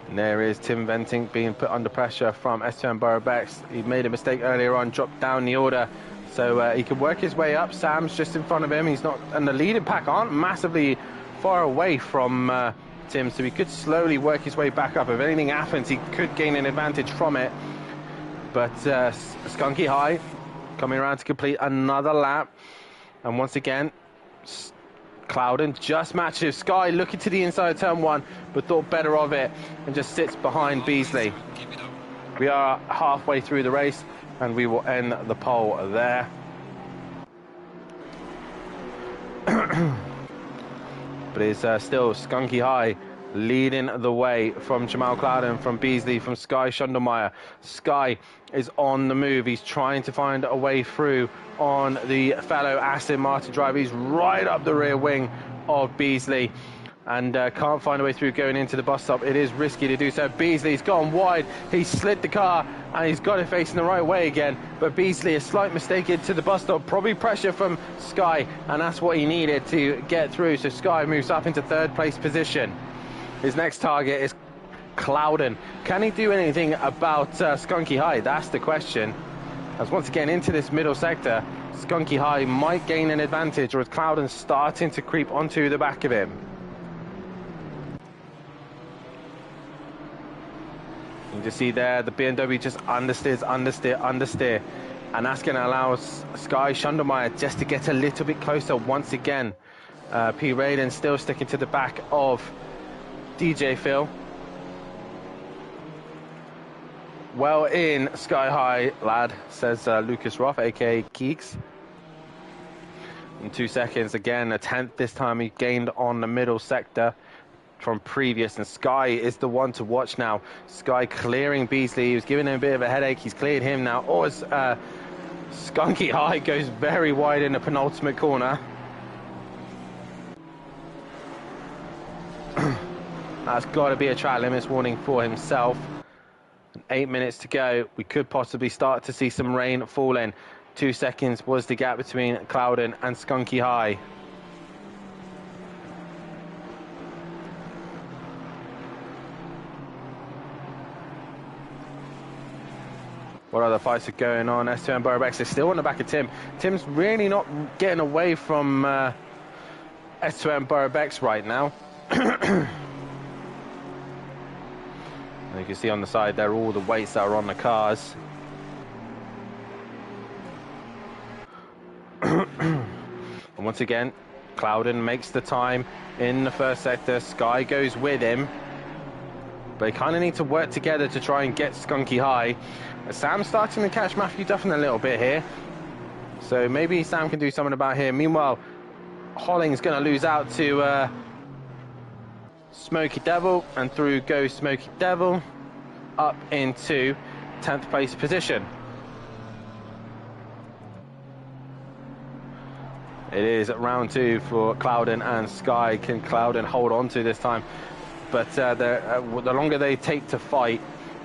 And there is Tim Ventink being put under pressure from S2M Burbex. He made a mistake earlier on, dropped down the order, so he could work his way up. Sam's just in front of him. He's not, and the leading pack aren't massively far away from Tim, so he could slowly work his way back up. If anything happens, he could gain an advantage from it. But Skunky High coming around to complete another lap, and once again Clouden just matches Sky, looking to the inside of turn 1, but thought better of it and just sits behind Beasley. We are halfway through the race, and we will end the pole there. But it's still Skunky High leading the way from Jamal Clouden, from Beasley, from Sky Schundelmeyer. Sky is on the move. He's trying to find a way through on the fellow Aston Martin driver. He's right up the rear wing of Beasley and can't find a way through going into the bus stop. It is risky to do so. Beasley's gone wide. He's slid the car and he's got it facing the right way again. But Beasley, a slight mistake into the bus stop. Probably pressure from Sky, and that's what he needed to get through. So Sky moves up into third place position. His next target is Clouden. Can he do anything about Skunky High? That's the question. As once again into this middle sector, Skunky High might gain an advantage, or is Clouden starting to creep onto the back of him? You can just see there, the BMW just understeer, and that's going to allow Sky Schundelmeyer just to get a little bit closer once again. P. Radin still sticking to the back of DJ Phil. Well in, Sky High, lad, says Lucas Roth, aka Keeks. In 2 seconds, again, a 10th this time. He gained on the middle sector from previous, and Sky is the one to watch now. Sky clearing Beasley. He was giving him a bit of a headache. He's cleared him now. Oh, as Skunky High goes very wide in the penultimate corner. That's got to be a track limits warning for himself. 8 minutes to go. We could possibly start to see some rain falling. 2 seconds was the gap between Clouden and Skunky High. what other fights are going on. S2 and Borobex is still on the back of Tim. Tim's really not getting away from S2 and Borobex right now. And you can see on the side there all the weights that are on the cars. And once again, Clouden makes the time in the first sector. Sky goes with him. They kind of need to work together to try and get Skunky high. Sam's starting to catch Matthew Duffin a little bit here. So maybe Sam can do something about here. Meanwhile, Holling's going to lose out to Smoky Devil. And through goes Smoky Devil up into 10th place position. It is round 2 for Clouden and Sky. Can Clouden hold on to this time? But the longer they take to fight,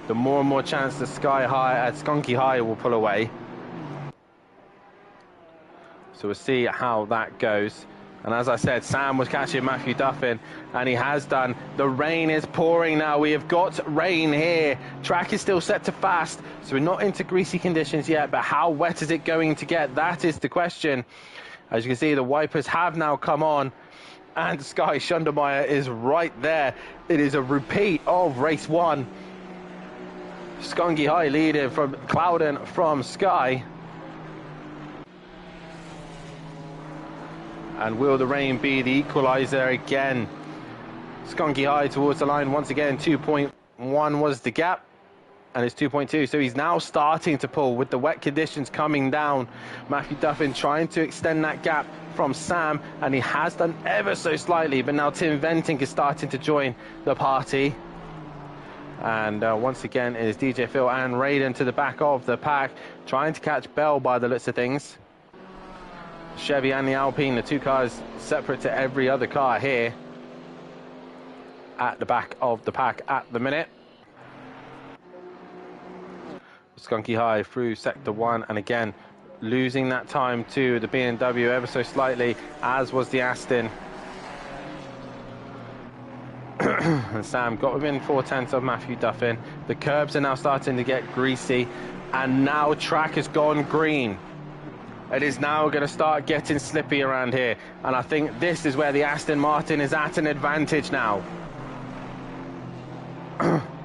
the more and more chance the Skunky High will pull away. So we'll see how that goes. And as I said, Sam was catching Matthew Duffin, and he has done. The rain is pouring now. We have got rain here. Track is still set to fast, so we're not into greasy conditions yet, but how wet is it going to get? That is the question. As you can see, the wipers have now come on, and Sky Schundermeyer is right there. It is a repeat of race 1. Skunky High leading from Clouden from Sky. And will the rain be the equalizer again? Skunky High towards the line once again. 2.1 was the gap, and it's 2.2. So he's now starting to pull with the wet conditions coming down. Matthew Duffin trying to extend that gap from Sam, and he has done ever so slightly, but now Tim Venting is starting to join the party. And once again it is DJ Phil and Raiden to the back of the pack, trying to catch Bell by the looks of things. Chevy and the Alpine, the two cars separate to every other car here at the back of the pack at the minute. Skunky High through sector 1, and again losing that time to the BMW ever so slightly, as was the Aston. And Sam got within 4/10 of Matthew Duffin. The curbs are now starting to get greasy, and now track has gone green. It is now going to start getting slippy around here, and I think this is where the Aston Martin is at an advantage now.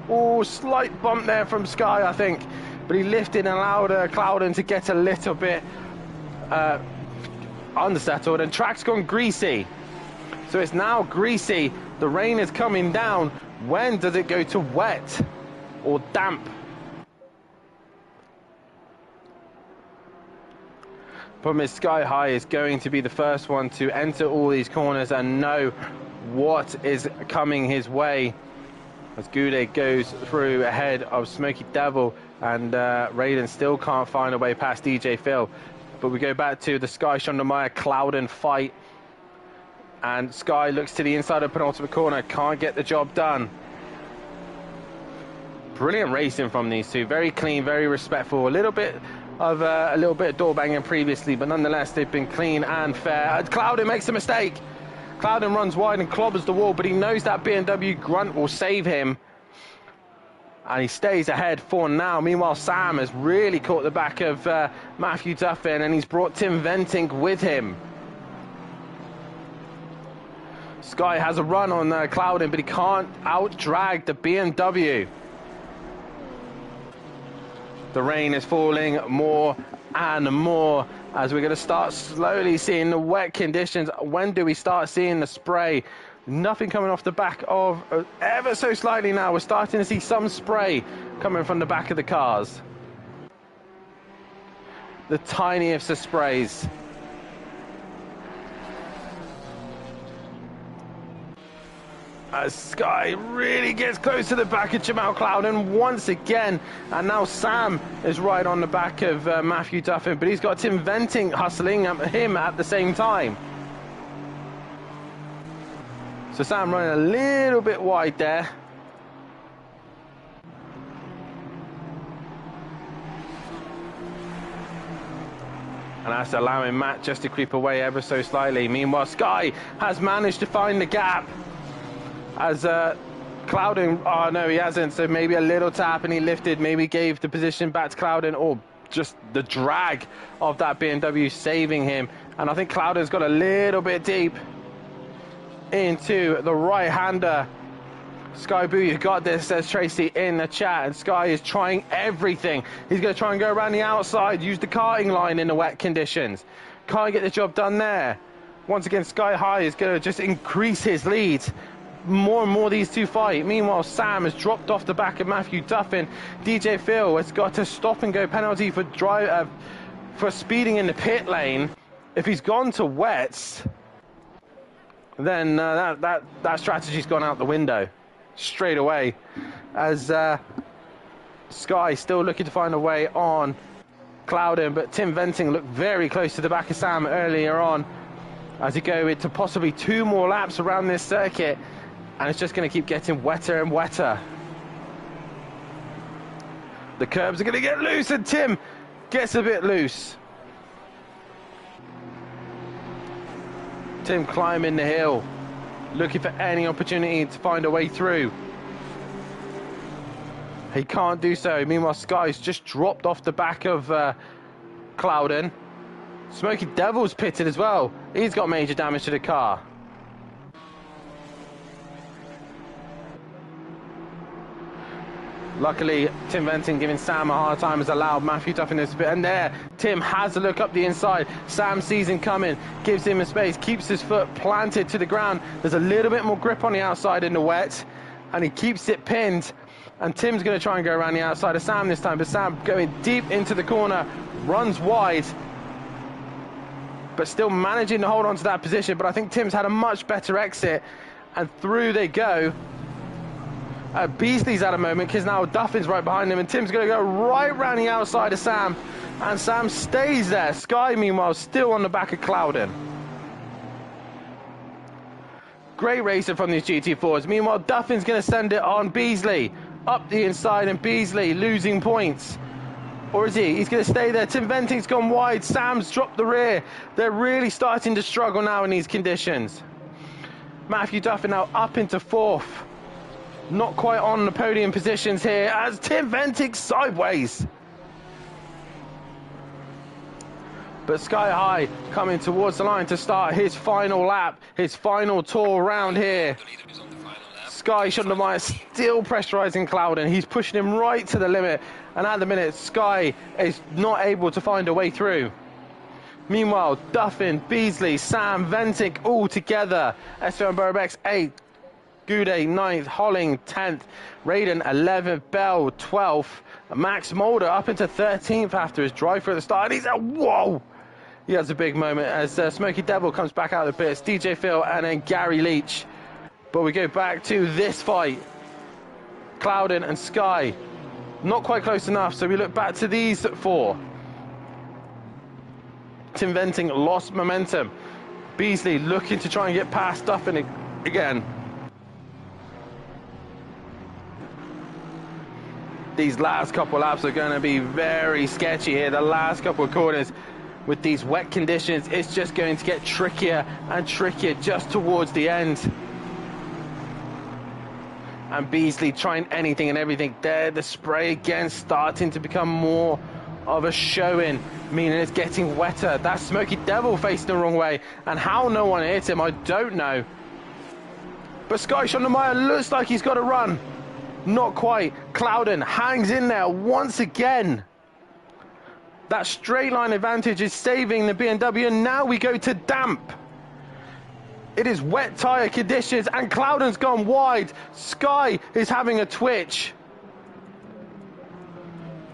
Oh, slight bump there from Sky, I think, but he lifted and allowed Clouden to get a little bit unsettled, and track's gone greasy. So it's now greasy. The rain is coming down. When does it go to wet or damp? Problem is, Sky High is going to be the first one to enter all these corners and know what is coming his way. As Goudet goes through ahead of Smoky Devil, and Raiden still can't find a way past DJ Phil. But we go back to the Sky Schundermeyer Clouden fight. And Sky looks to the inside of penultimate corner, can't get the job done. Brilliant racing from these two, very clean, very respectful. A little bit of door banging previously, but nonetheless they've been clean and fair. Clouden makes a mistake. Clouden runs wide and clobbers the wall, but he knows that BMW grunt will save him, and he stays ahead for now. Meanwhile, Sam has really caught the back of Matthew Duffin, and he's brought Tim Venting with him. Sky has a run on Clouden, but he can't out-drag the BMW. The rain is falling more and more as we're going to start slowly seeing the wet conditions. When do we start seeing the spray? Nothing coming off the back of ever so slightly now. We're starting to see some spray coming from the back of the cars. The tiniest of sprays. As Sky really gets close to the back of Jamal Clouden once again, and now Sam is right on the back of Matthew Duffin, but he's got Tim Venting hustling him at the same time. So Sam running a little bit wide there. And that's allowing Matt just to creep away ever so slightly. Meanwhile, Sky has managed to find the gap as Clouden, oh no, he hasn't. So maybe a little tap and he lifted, maybe gave the position back to Clouden, or just the drag of that BMW saving him. And I think Clouden's got a little bit deep into the right-hander. Sky Boo, you got this, says Tracy in the chat, and Sky is trying everything. He's going to try and go around the outside, use the karting line in the wet conditions. Can't get the job done there. Once again, Sky High is going to just increase his lead. More and more these two fight. Meanwhile, Sam has dropped off the back of Matthew Duffin. DJ Phil has got a stop and go penalty for speeding in the pit lane. If he's gone to wets, then that strategy's gone out the window straight away, as Sky still looking to find a way on Clouden, but Tim Venting looked very close to the back of Sam earlier on as he go into possibly 2 more laps around this circuit, and it's just going to keep getting wetter and wetter. The curbs are going to get loose, and Tim gets a bit loose. Tim climbing the hill, looking for any opportunity to find a way through. He can't do so. Meanwhile, Sky's just dropped off the back of Clouden. Smoky Devil's pitted as well. He's got major damage to the car. Luckily, Tim Venting giving Sam a hard time has allowed Matthew Duffin this bit. And there, Tim has a look up the inside. Sam sees him coming, gives him a space, keeps his foot planted to the ground. There's a little bit more grip on the outside in the wet, and he keeps it pinned. And Tim's going to try and go around the outside of Sam this time, but Sam going deep into the corner, runs wide, but still managing to hold on to that position. But I think Tim's had a much better exit, and through they go. Beasley's had a moment because now Duffin's right behind him, and Tim's going to go right round the outside of Sam, and Sam stays there. Sky, meanwhile, still on the back of Clouden. Great racing from these GT4s. Meanwhile, Duffin's going to send it on Beasley. Up the inside, and Beasley losing points. Or is he? He's going to stay there. Tim Venting's gone wide. Sam's dropped the rear. They're really starting to struggle now in these conditions. Matthew Duffin now up into 4th. Not quite on the podium positions here as Tim Venting sideways. But Sky High coming towards the line to start his final lap, his final tour round here. Sky Shundemeyer still pressurizing Clouden. He's pushing him right to the limit. And at the minute, Sky is not able to find a way through. Meanwhile, Duffin, Beasley, Sam, Venting all together. Esteban Burbeck's 8th. Goudet 9th, Holling 10th, Raiden 11th, Bell 12th, Max Mulder up into 13th after his drive through the start. And he's a whoa! He has a big moment as Smoky Devil comes back out of the pits, DJ Phil, and then Gary Leach. But we go back to this fight. Clouden and Sky not quite close enough, so we look back to these 4. Tim Venting lost momentum. Beasley looking to try and get past Duffin again. These last couple laps are going to be very sketchy here. The last couple of corners with these wet conditions, it's just going to get trickier and trickier just towards the end. And Beasley trying anything and everything there. The spray again starting to become more of a showing, meaning it's getting wetter. That Smoky Devil facing the wrong way, and how no one hit him, I don't know. But Sky Shundemeyer looks like he's got a run. Not quite. Clouden hangs in there once again. That straight line advantage is saving the BMW, and now we go to damp. It is wet tyre conditions, and Clouden's gone wide. Sky is having a twitch.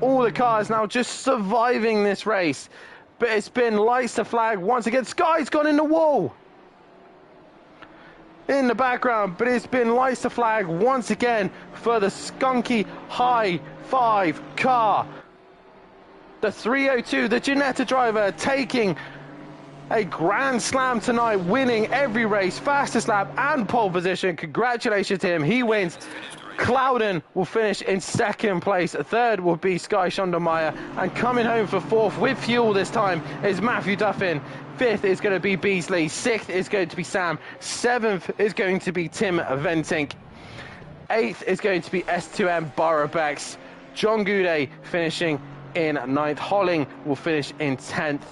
All the cars now just surviving this race, but it's been lights to flag once again. Sky's gone in the wall in the background, but it's been lights to flag once again for the skunky high 5 car. The 302, the Ginetta driver, taking a grand slam tonight, winning every race, fastest lap and pole position. Congratulations to him. He wins. Clouden will finish in 2nd place. 3rd will be Sky Shundemeyer, and coming home for 4th with fuel this time is Matthew Duffin. 5th is going to be Beasley. 6th is going to be Sam. 7th is going to be Tim Venting. 8th is going to be S2M Borobex. John Goudet finishing in 9th. Holling will finish in 10th.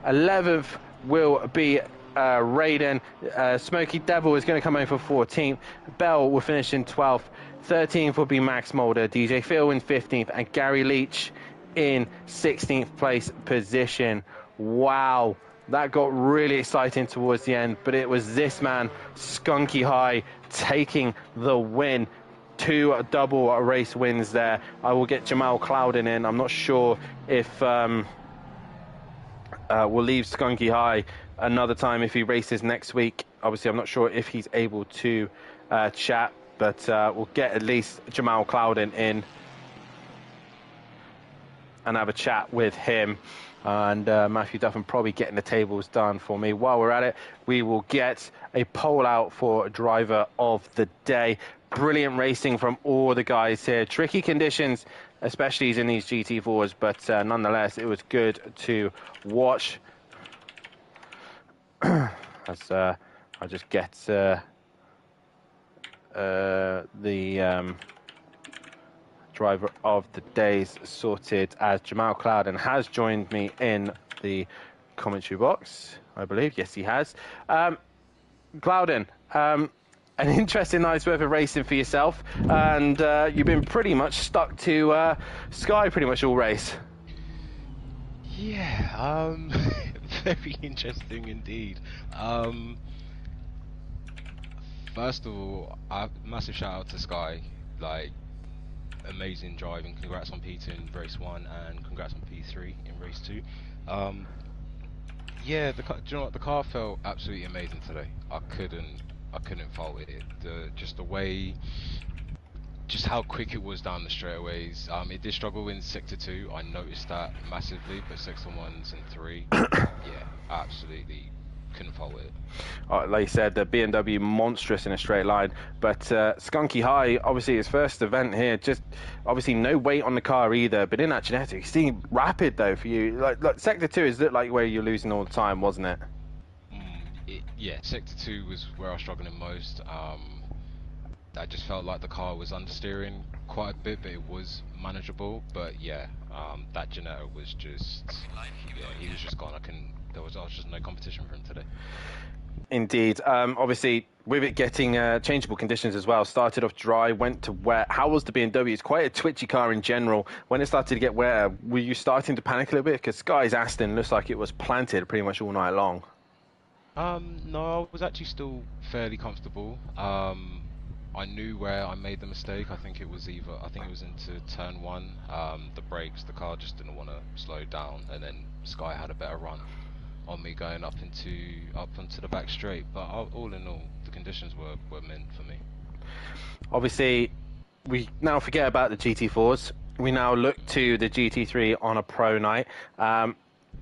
11th will be Raiden. Smoky Devil is going to come in for 14th. Bell will finish in 12th. 13th will be Max Mulder. DJ Phil in 15th. And Gary Leach in 16th place position. Wow. That got really exciting towards the end, but it was this man, Skunky High, taking the win. 2 double race wins there. I will get Jamal Clouden in. I'm not sure if we'll leave Skunky High another time if he races next week. Obviously, I'm not sure if he's able to chat, but we'll get at least Jamal Clouden in and have a chat with him. And Matthew Duffin probably getting the tables done for me. While we're at it, we will get a poll out for driver of the day. Brilliant racing from all the guys here. Tricky conditions, especially in these GT4s, but nonetheless, it was good to watch. As I just get the driver of the days sorted, as Jamal Clouden has joined me in the commentary box, I believe. Yes, he has. Clouden, an interesting night's worth of racing for yourself, and you've been pretty much stuck to Sky pretty much all race. Yeah, very interesting indeed. First of all, massive shout out to Sky. Like, amazing driving. Congrats on P2 in race 1 and congrats on P3 in race 2. Yeah, do you know what? The car felt absolutely amazing today. I couldn't fault it. Just the way, just how quick it was down the straightaways. It did struggle in sector 2. I noticed that massively, but sector 1s and 3, yeah, absolutely couldn't fault it. Like you said, the BMW monstrous in a straight line, but Skunky High, obviously his first event here, just obviously no weight on the car either, but in that genetic, it seemed rapid though for you. Like sector 2 is like where you're losing all the time, wasn't it? Yeah, sector 2 was where I was struggling most. I just felt like the car was understeering quite a bit, but it was manageable. But yeah, that Genetto was just, yeah, he was just gone. There was just no competition for him today. Indeed. Obviously, with it getting changeable conditions as well, started off dry, went to wet. How was the BMW? It's quite a twitchy car in general. When it started to get wetter, were you starting to panic a little bit? Because Sky's Aston looks like it was planted pretty much all night long. No, I was actually still fairly comfortable. I knew where I made the mistake. I think it was into turn 1. The brakes, the car just didn't want to slow down, and then Sky had a better run on me going up onto the back straight. But all in all, the conditions were meant for me. Obviously, we now forget about the GT4s. We now look to the GT3 on a pro night.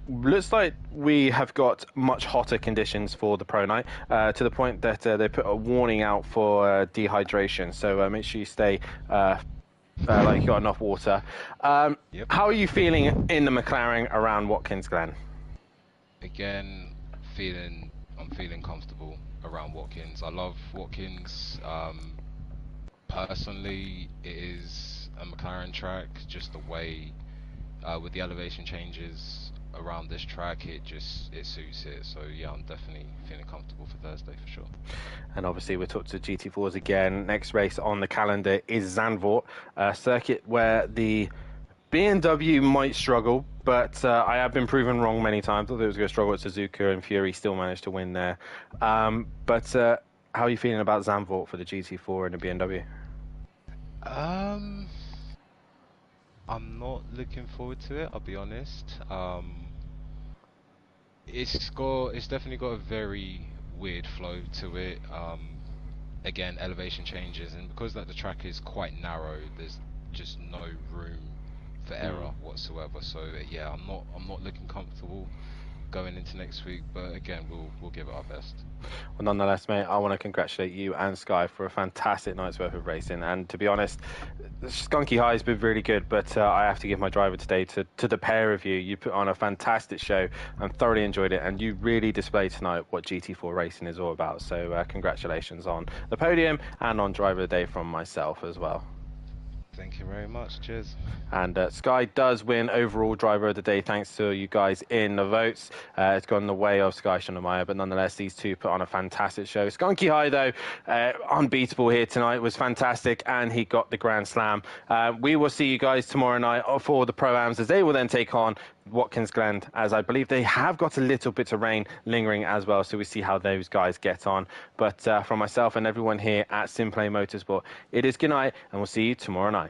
Looks like we have got much hotter conditions for the pro night, to the point that they put a warning out for dehydration. So make sure you stay like you got enough water. Yep. How are you feeling in the McLaren around Watkins, Glen? Again, I'm feeling comfortable around Watkins. I love Watkins. Personally, it is a McLaren track. Just the way with the elevation changes around this track, it suits it. So yeah, I'm definitely feeling comfortable for Thursday for sure. And obviously we'll talk to GT4s again. Next race on the calendar is Zandvoort, a circuit where the BMW might struggle, but I have been proven wrong many times. I thought it was going to struggle at Suzuka, and Fury still managed to win there. But how are you feeling about Zandvoort for the GT4 and the BMW? I'm not looking forward to it, I'll be honest. It's definitely got a very weird flow to it. Again, elevation changes, and because the track is quite narrow, there's just no room for error whatsoever. So yeah, I'm not looking comfortable going into next week. But again, we'll give it our best. Well, nonetheless, mate, I want to congratulate you and Sky for a fantastic night's worth of racing. And to be honest, Skunky High has been really good, but I have to give my driver today to the pair of you. You put on a fantastic show and thoroughly enjoyed it, and you really displayed tonight what GT4 racing is all about. So congratulations on the podium and on driver of the day from myself as well. Thank you very much. Cheers. And Sky does win overall driver of the day thanks to you guys in the votes. It's gone the way of Sky Shonamaya, but nonetheless, these two put on a fantastic show. Skunky High, though, unbeatable here tonight, was fantastic, and he got the Grand Slam. We will see you guys tomorrow night for the Pro-Ams, as they will then take on Watkins Glen, as I believe they have got a little bit of rain lingering as well, so we see how those guys get on. But from myself and everyone here at SimPlay Motorsport, it is good night, and we'll see you tomorrow night.